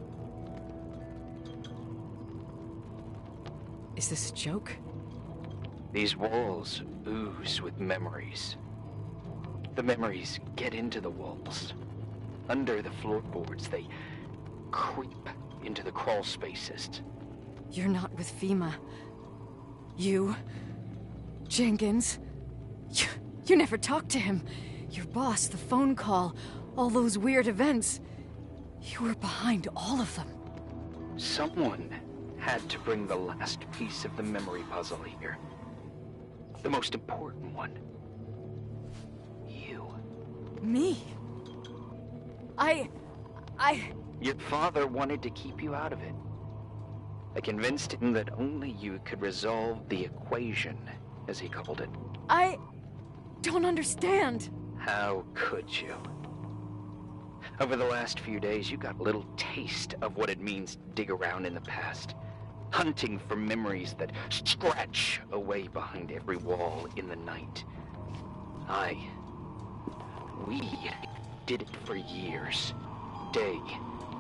Is this a joke? These walls ooze with memories. The memories get into the walls. Under the floorboards, they creep into the crawl spaces. You're not with FEMA. You... Jenkins... You never talked to him. Your boss, the phone call, all those weird events. You were behind all of them. Someone had to bring the last piece of the memory puzzle here. The most important one. You. Me? Your father wanted to keep you out of it. I convinced him that only you could resolve the equation, as he called it. I don't understand. How could you? Over the last few days, you got a little taste of what it means to dig around in the past. Hunting for memories that scratch away behind every wall in the night. We did it for years. Day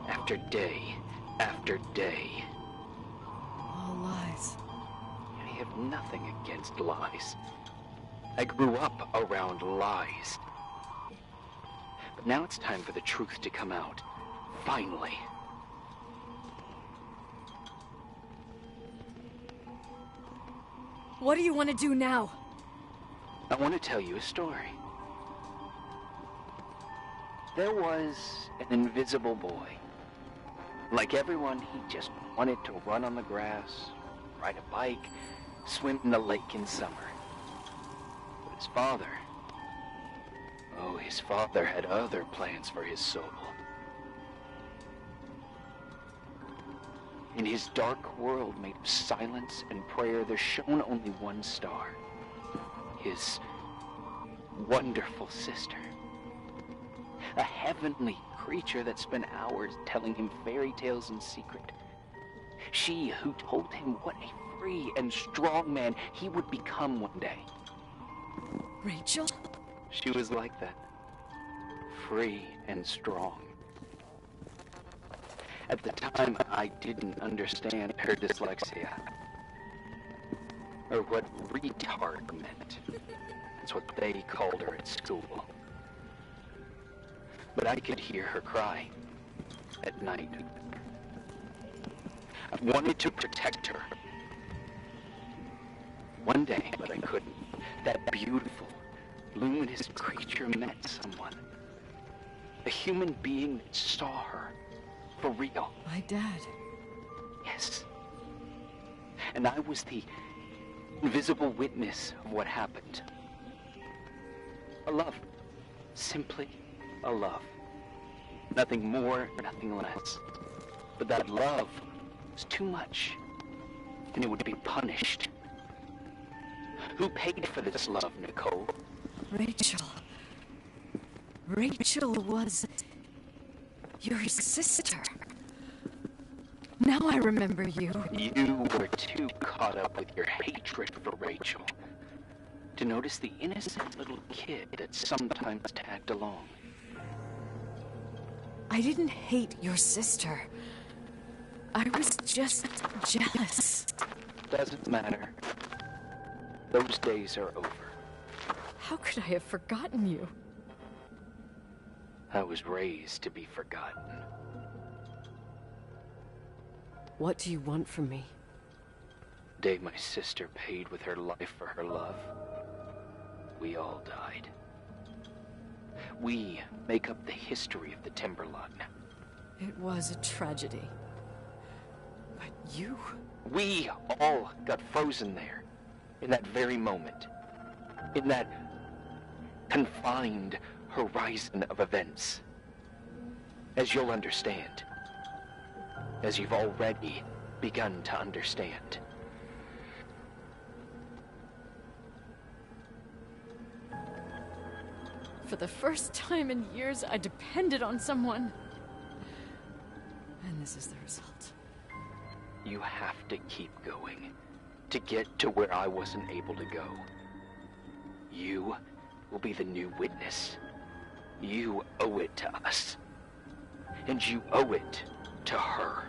after day after day. All lies. I have nothing against lies. I grew up around lies. But now it's time for the truth to come out. Finally. What do you want to do now? I want to tell you a story. There was an invisible boy. Like everyone, he just wanted to run on the grass, ride a bike, swim in the lake in summer. But his father had other plans for his soul. In his dark world made of silence and prayer, there shone only one star. His wonderful sister. A heavenly creature that spent hours telling him fairy tales in secret. She who told him what a free and strong man he would become one day. Rachel? She was like that. Free and strong. At the time, I didn't understand her dyslexia. Or what retard meant. That's what they called her at school. But I could hear her cry at night. I wanted to protect her. One day, but I couldn't. That beautiful, luminous creature met someone. A human being that saw her. For real. My dad. Yes. And I was the invisible witness of what happened. A love. Simply a love. Nothing more, nothing less. But that love was too much, and it would be punished. Who paid for this love, Nicole? Rachel. Rachel was your sister. Now I remember you. You were too caught up with your hatred for Rachel to notice the innocent little kid that sometimes tagged along. I didn't hate your sister. I was just jealous. Doesn't matter. Those days are over. How could I have forgotten you? I was raised to be forgotten. What do you want from me? The day my sister paid with her life for her love, we all died. We make up the history of the Timberline. It was a tragedy. But You? We all got frozen there, in that very moment, in that confined horizon of events. As you'll understand, as you've already begun to understand. For the first time in years, I depended on someone. And this is the result. You have to keep going to get to where I wasn't able to go. You will be the new witness. You owe it to us. And you owe it to her.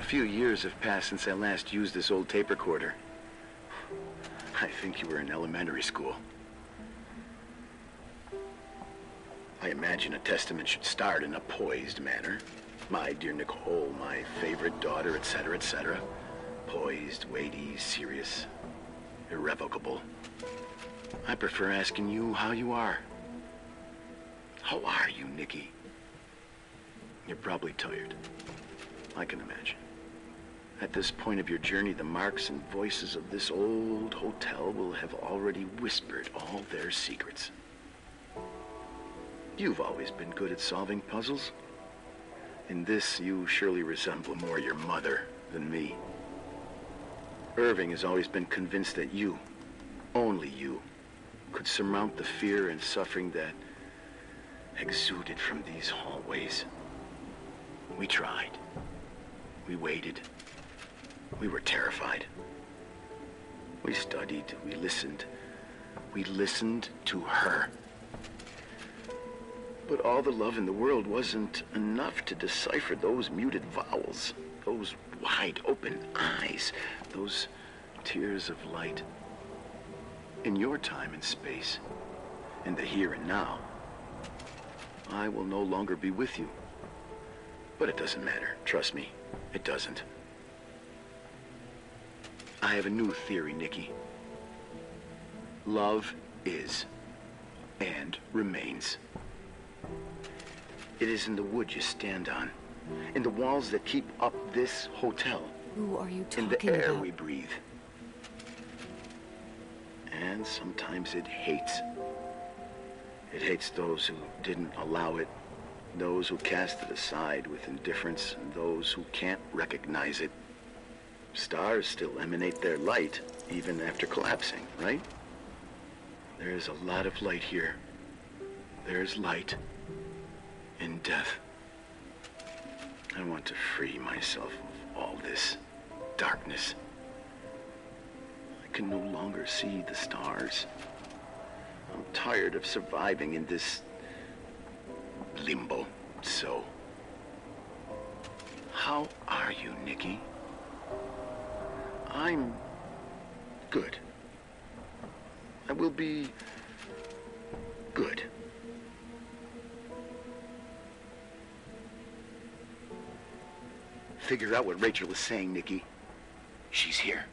A few years have passed since I last used this old tape recorder. I think you were in elementary school. I imagine a testament should start in a poised manner. My dear Nicole, my favorite daughter, etc., etc. Poised, weighty, serious, irrevocable. I prefer asking you how you are. How are you, Nikki? You're probably tired. I can imagine. At this point of your journey, the marks and voices of this old hotel will have already whispered all their secrets. You've always been good at solving puzzles. In this, you surely resemble more your mother than me. Irving has always been convinced that you, only you, could surmount the fear and suffering that exuded from these hallways. We tried. We waited. We were terrified. We studied. We listened. We listened to her. But all the love in the world wasn't enough to decipher those muted vowels, those wide open eyes, those tears of light. In your time and space, in the here and now, I will no longer be with you. But it doesn't matter. Trust me, it doesn't. I have a new theory, Nikki. Love is and remains. It is in the wood you stand on, in the walls that keep up this hotel. Who are you talking about? In the air about? we breathe. And sometimes it hates. It hates those who didn't allow it, those who cast it aside with indifference, and those who can't recognize it. Stars still emanate their light, even after collapsing, right? There's a lot of light here. There's light in death. I want to free myself of all this darkness. I can no longer see the stars. I'm tired of surviving in this limbo. So, how are you, Nikki? I'm good. I will be good. Figure out what Rachel is saying, Nikki. She's here.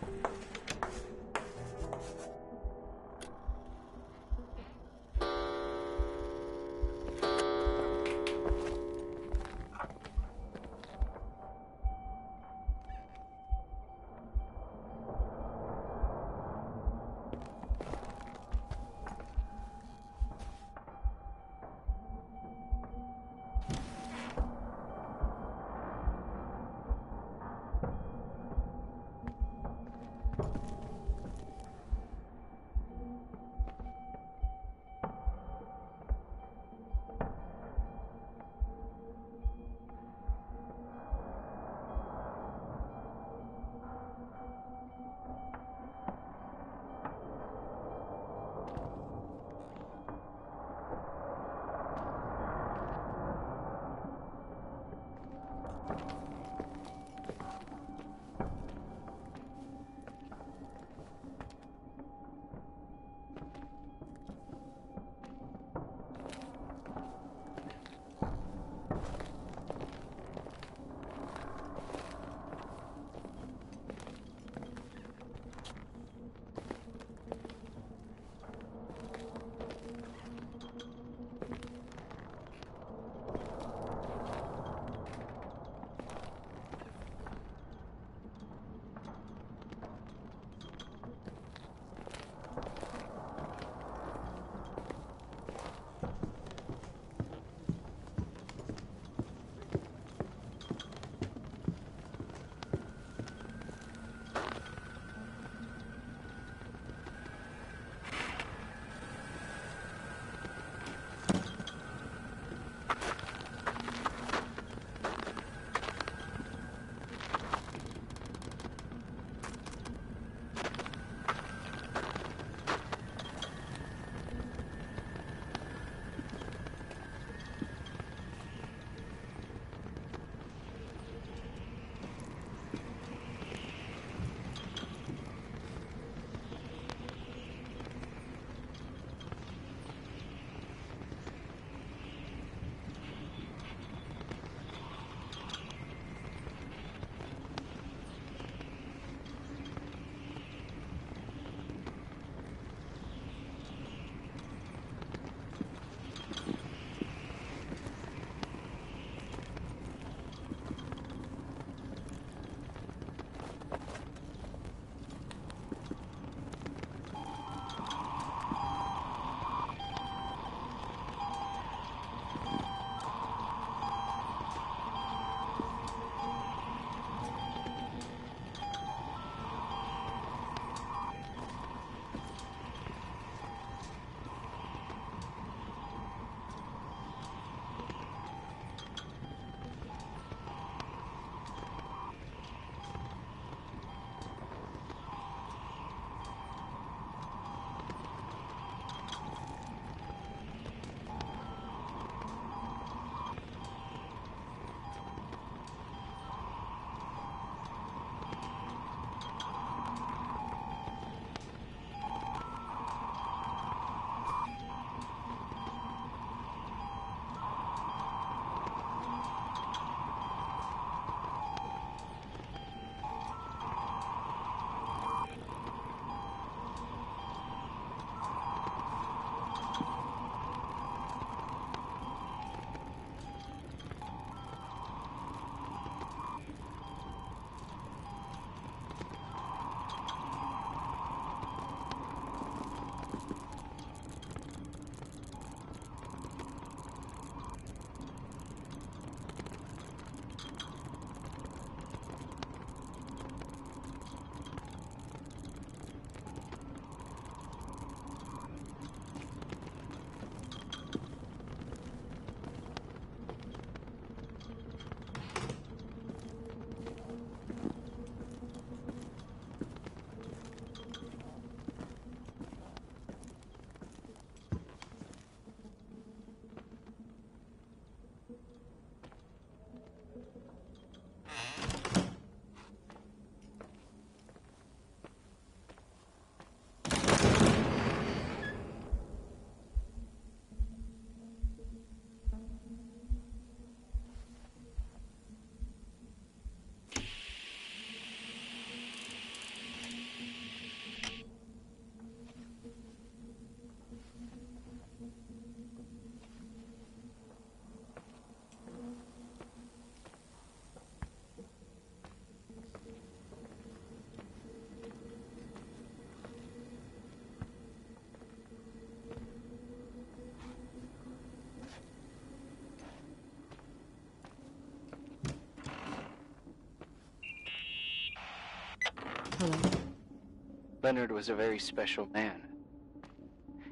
Leonard was a very special man.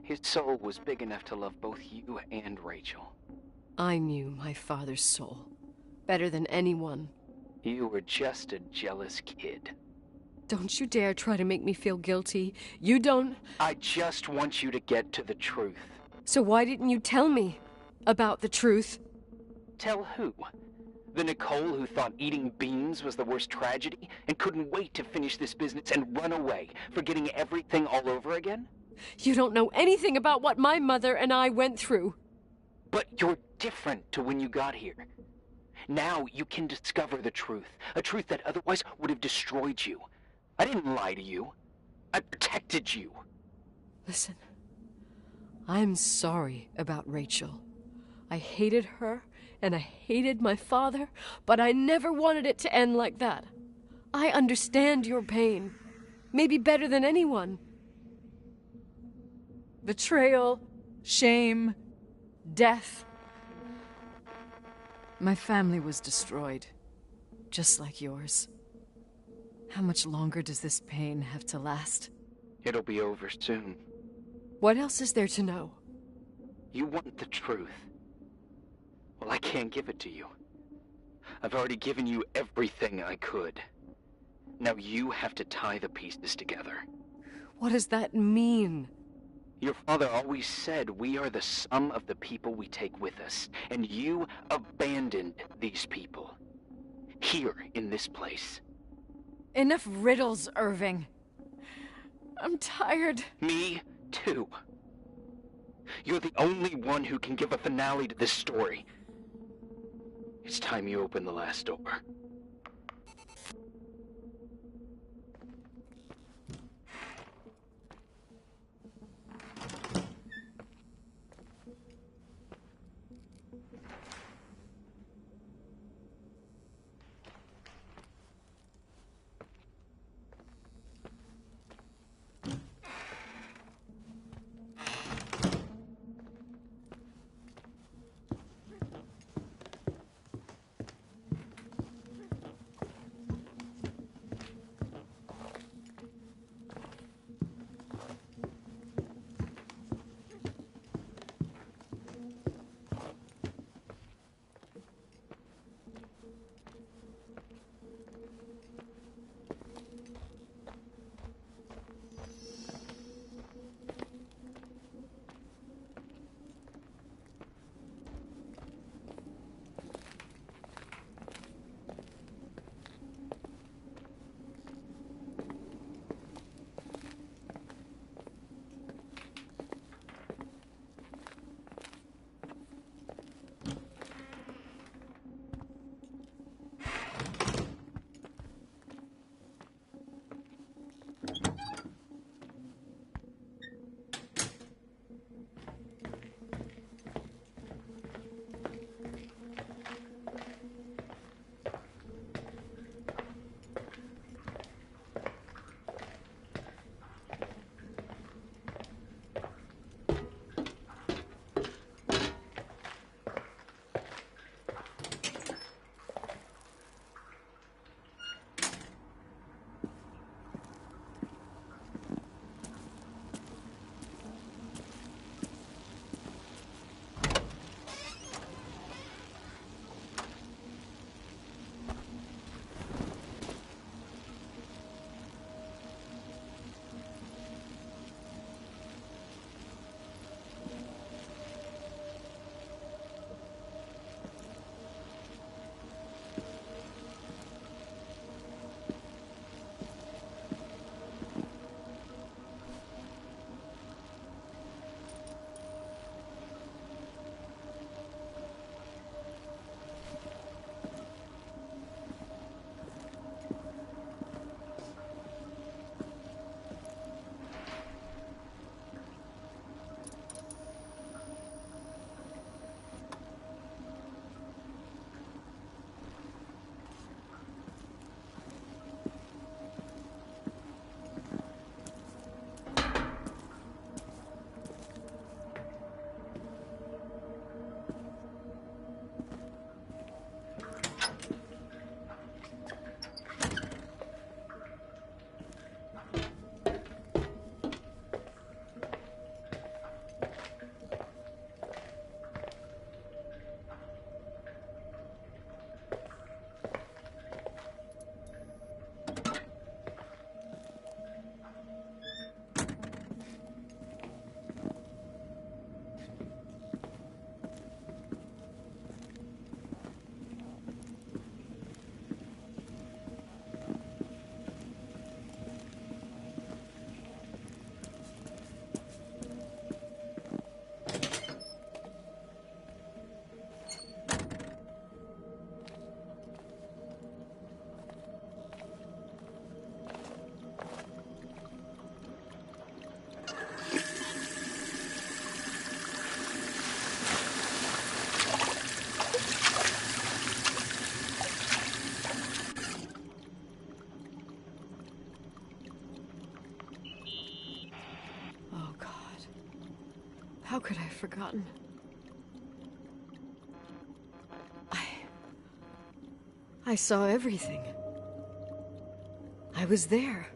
His soul was big enough to love both you and Rachel. I knew my father's soul better than anyone. You were just a jealous kid. Don't you dare try to make me feel guilty. You don't... I just want you to get to the truth. So why didn't you tell me about the truth? Tell who? The Nicole who thought eating beans was the worst tragedy and couldn't wait to finish this business and run away, forgetting everything all over again? You don't know anything about what my mother and I went through. But you're different to when you got here. Now you can discover the truth, a truth that otherwise would have destroyed you. I didn't lie to you. I protected you. Listen, I'm sorry about Rachel. I hated her, and I hated my father, but I never wanted it to end like that. I understand your pain, maybe better than anyone. Betrayal, shame, death. My family was destroyed, just like yours. How much longer does this pain have to last? It'll be over soon. What else is there to know? You want the truth. Well, I can't give it to you. I've already given you everything I could. Now you have to tie the pieces together. What does that mean? Your father always said we are the sum of the people we take with us, and you abandoned these people. Here, in this place. Enough riddles, Irving. I'm tired. Me, too. You're the only one who can give a finale to this story. It's time you open the last door. How could I have forgotten? I saw everything. I was there.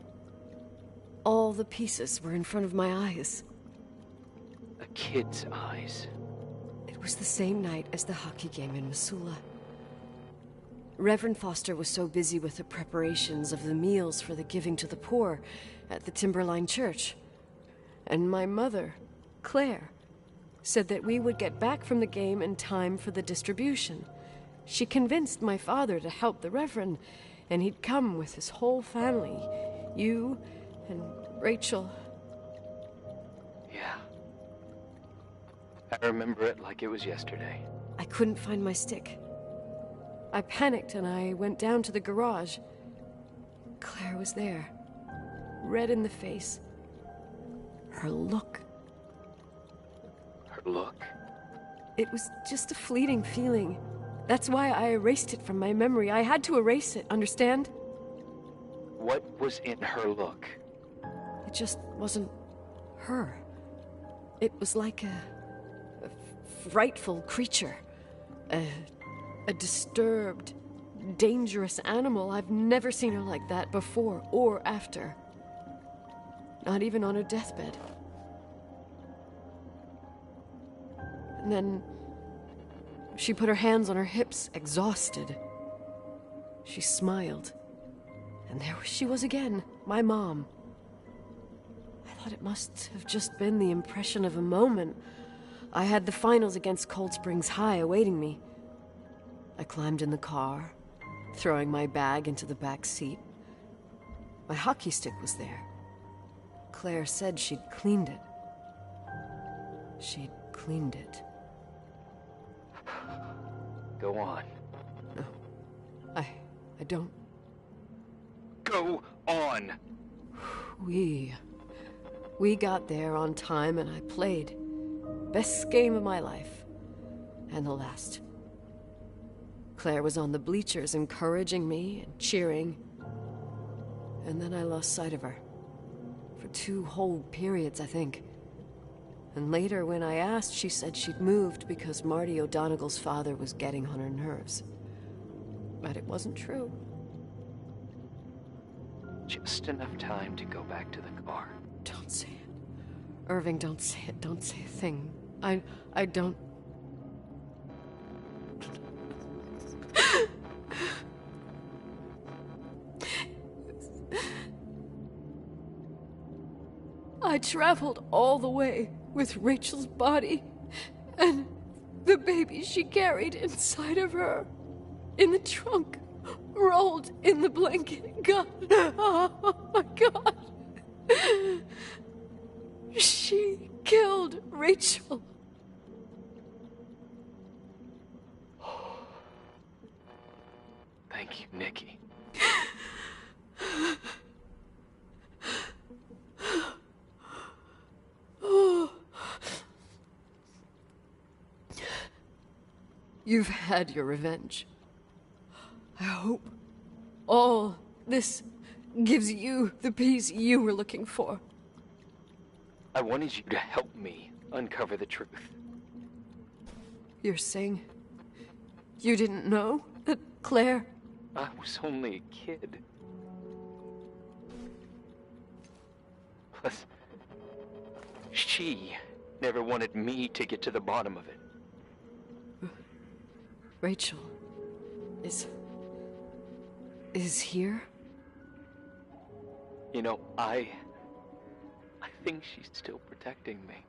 All the pieces were in front of my eyes. A kid's eyes. It was the same night as the hockey game in Missoula. Reverend Foster was so busy with the preparations of the meals for the giving to the poor at the Timberline Church. And my mother, Claire, said that we would get back from the game in time for the distribution. She convinced my father to help the Reverend, and he'd come with his whole family. You and Rachel. Yeah. I remember it like it was yesterday. I couldn't find my stick. I panicked and I went down to the garage. Claire was there, red in the face. Her look. Her look? It was just a fleeting feeling. That's why I erased it from my memory. I had to erase it, understand? What was in her look? It just wasn't her. It was like a frightful creature. A disturbed, dangerous animal. I've never seen her like that before or after. Not even on her deathbed. And then she put her hands on her hips, exhausted. She smiled. And there she was again, my mom. I thought it must have just been the impression of a moment. I had the finals against Cold Springs High awaiting me. I climbed in the car, throwing my bag into the back seat. My hockey stick was there. Claire said she'd cleaned it. She'd cleaned it. Go on. No, I don't. Go on! We got there on time and I played. Best game of my life. And the last. Claire was on the bleachers encouraging me and cheering. And then I lost sight of her. For 2 whole periods, I think. And later, when I asked, she said she'd moved because Marty O'Donegal's father was getting on her nerves. But it wasn't true. Just enough time to go back to the car. Don't say it. Irving, don't say it. Don't say a thing. I don't... I traveled all the way with Rachel's body and the baby she carried inside of her in the trunk, rolled in the blanket. God, oh my God. She killed Rachel. Thank you, Nikki. You've had your revenge. I hope all this gives you the peace you were looking for. I wanted you to help me uncover the truth. You're saying you didn't know that Claire... I was only a kid. Plus, she never wanted me to get to the bottom of it. Rachel is here? You know, I think she's still protecting me.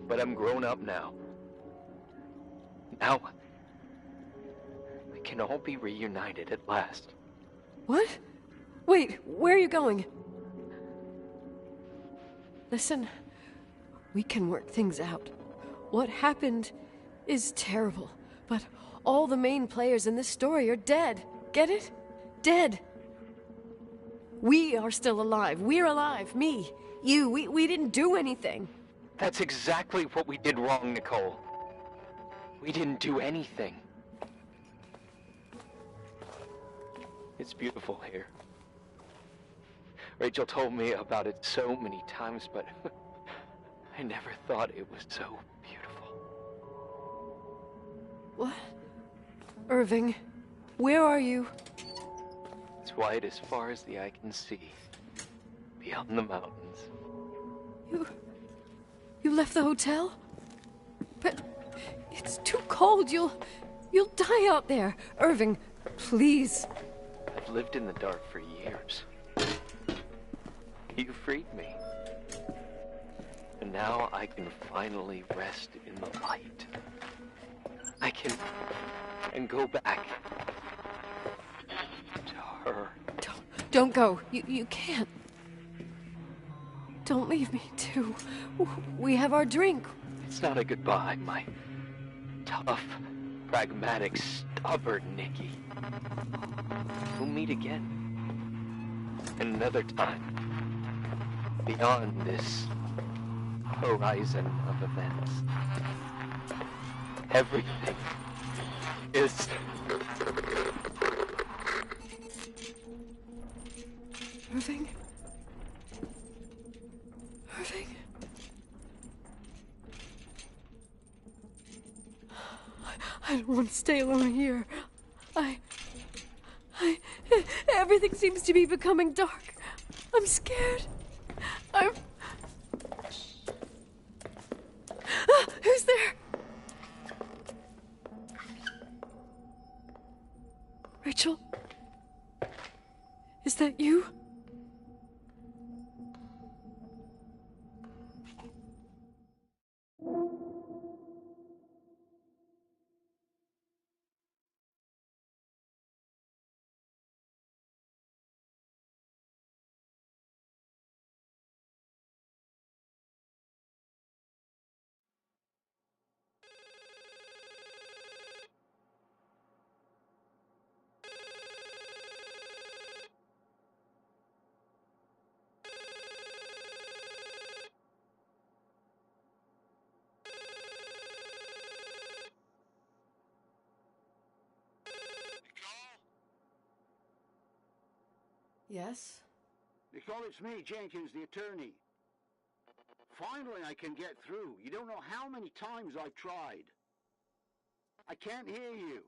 But I'm grown up now. Now, we can all be reunited at last. What? Wait, where are you going? Listen, we can work things out. What happened is terrible, but all the main players in this story are dead. Get it? Dead. We are still alive. We're alive. Me, you, we didn't do anything. That's exactly what we did wrong, Nicole. We didn't do anything. It's beautiful here. Rachel told me about it so many times, but I never thought it was so beautiful. What? Irving, where are you? It's white as far as the eye can see, beyond the mountains. You left the hotel? But it's too cold. You'll die out there. Irving, please. I've lived in the dark for years. You freed me. And now I can finally rest in the light. I can go back to her. Don't go. You can't. Don't leave me, too. We have our drink. It's not a goodbye, my tough, pragmatic, stubborn Nikki. We'll meet again. Another time. Beyond this horizon of events. Everything is... Irving? Irving? I don't want to stay alone here. Everything seems to be becoming dark. I'm scared. Who's there? Rachel? Is that you? Yes? Nicole, it's me, Jenkins, the attorney. Finally, I can get through. You don't know how many times I've tried. I can't hear you.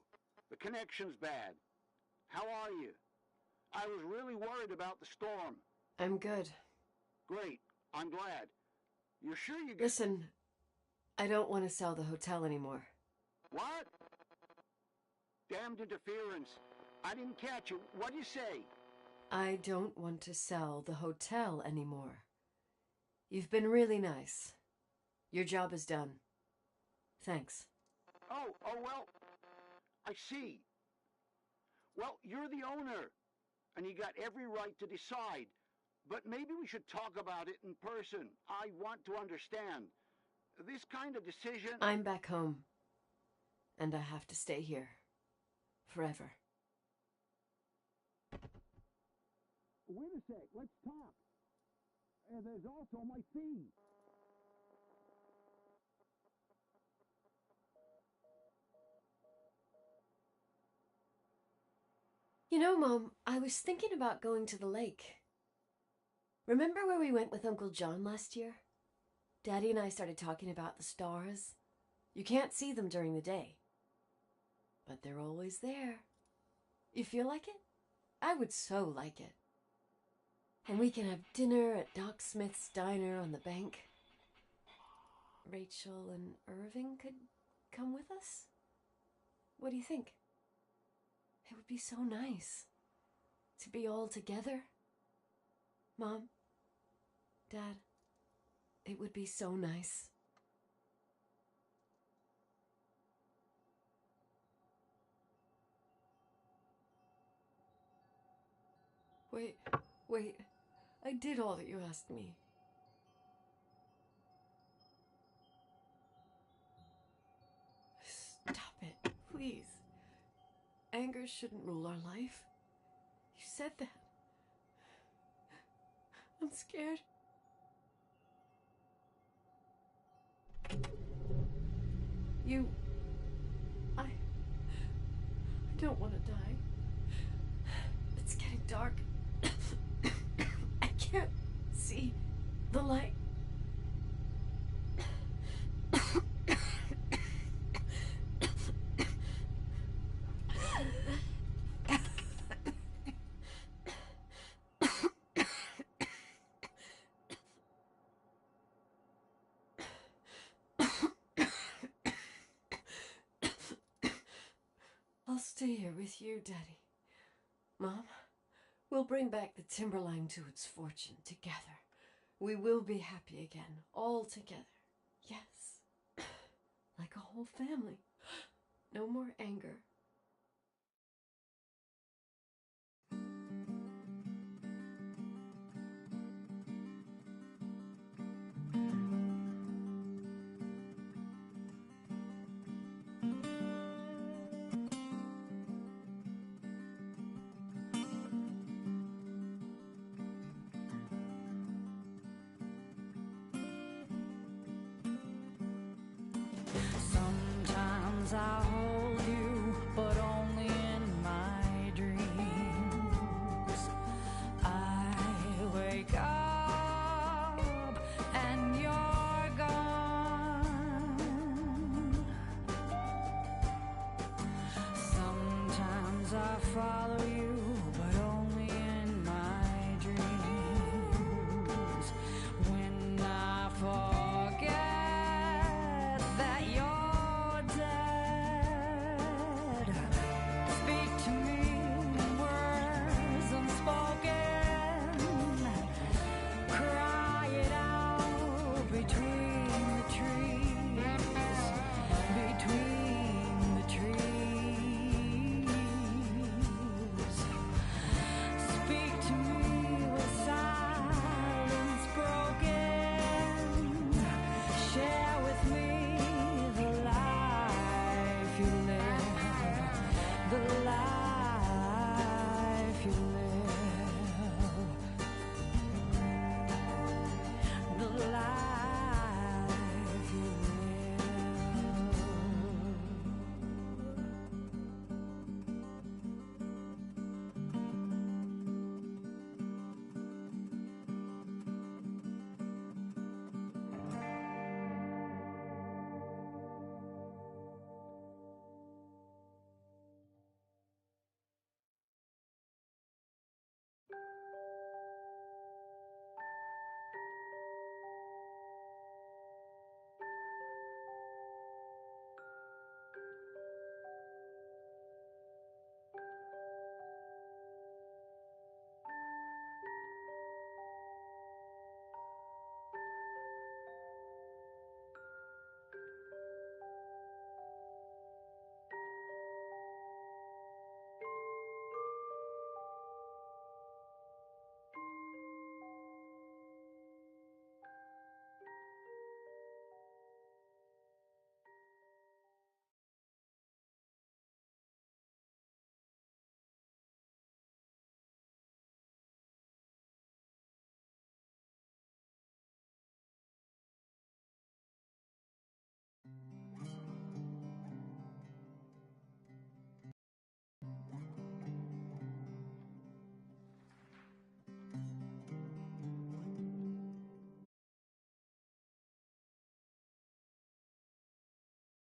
The connection's bad. How are you? I was really worried about the storm. I'm good. Great. I'm glad. You're sure you get... Listen, I don't want to sell the hotel anymore. What? Damned interference. I didn't catch you. What'd you say? I don't want to sell the hotel anymore. You've been really nice. Your job is done. Thanks. Oh, well, I see. Well, you're the owner, and you got every right to decide. But maybe we should talk about it in person. I want to understand. This kind of decision... I'm back home, and I have to stay here. Forever. Wait a sec, let's talk. There's also my fee. You know, Mom, I was thinking about going to the lake. Remember where we went with Uncle John last year? Daddy and I started talking about the stars. You can't see them during the day, but they're always there. You feel like it? I would so like it. And we can have dinner at Doc Smith's diner on the bank. Rachel and Irving could come with us? What do you think? It would be so nice to be all together. Mom, Dad, it would be so nice. Wait. I did all that you asked me. Stop it, please. Anger shouldn't rule our life. You said that. I'm scared. I don't want to die. It's getting dark. I I'll stay here with you, Daddy. Mom, we'll bring back the Timberline to its fortune together. We will be happy again, all together. Yes. Like a whole family. No more anger. Sometimes I hold you, but only in my dreams. I wake up and you're gone. Sometimes I follow you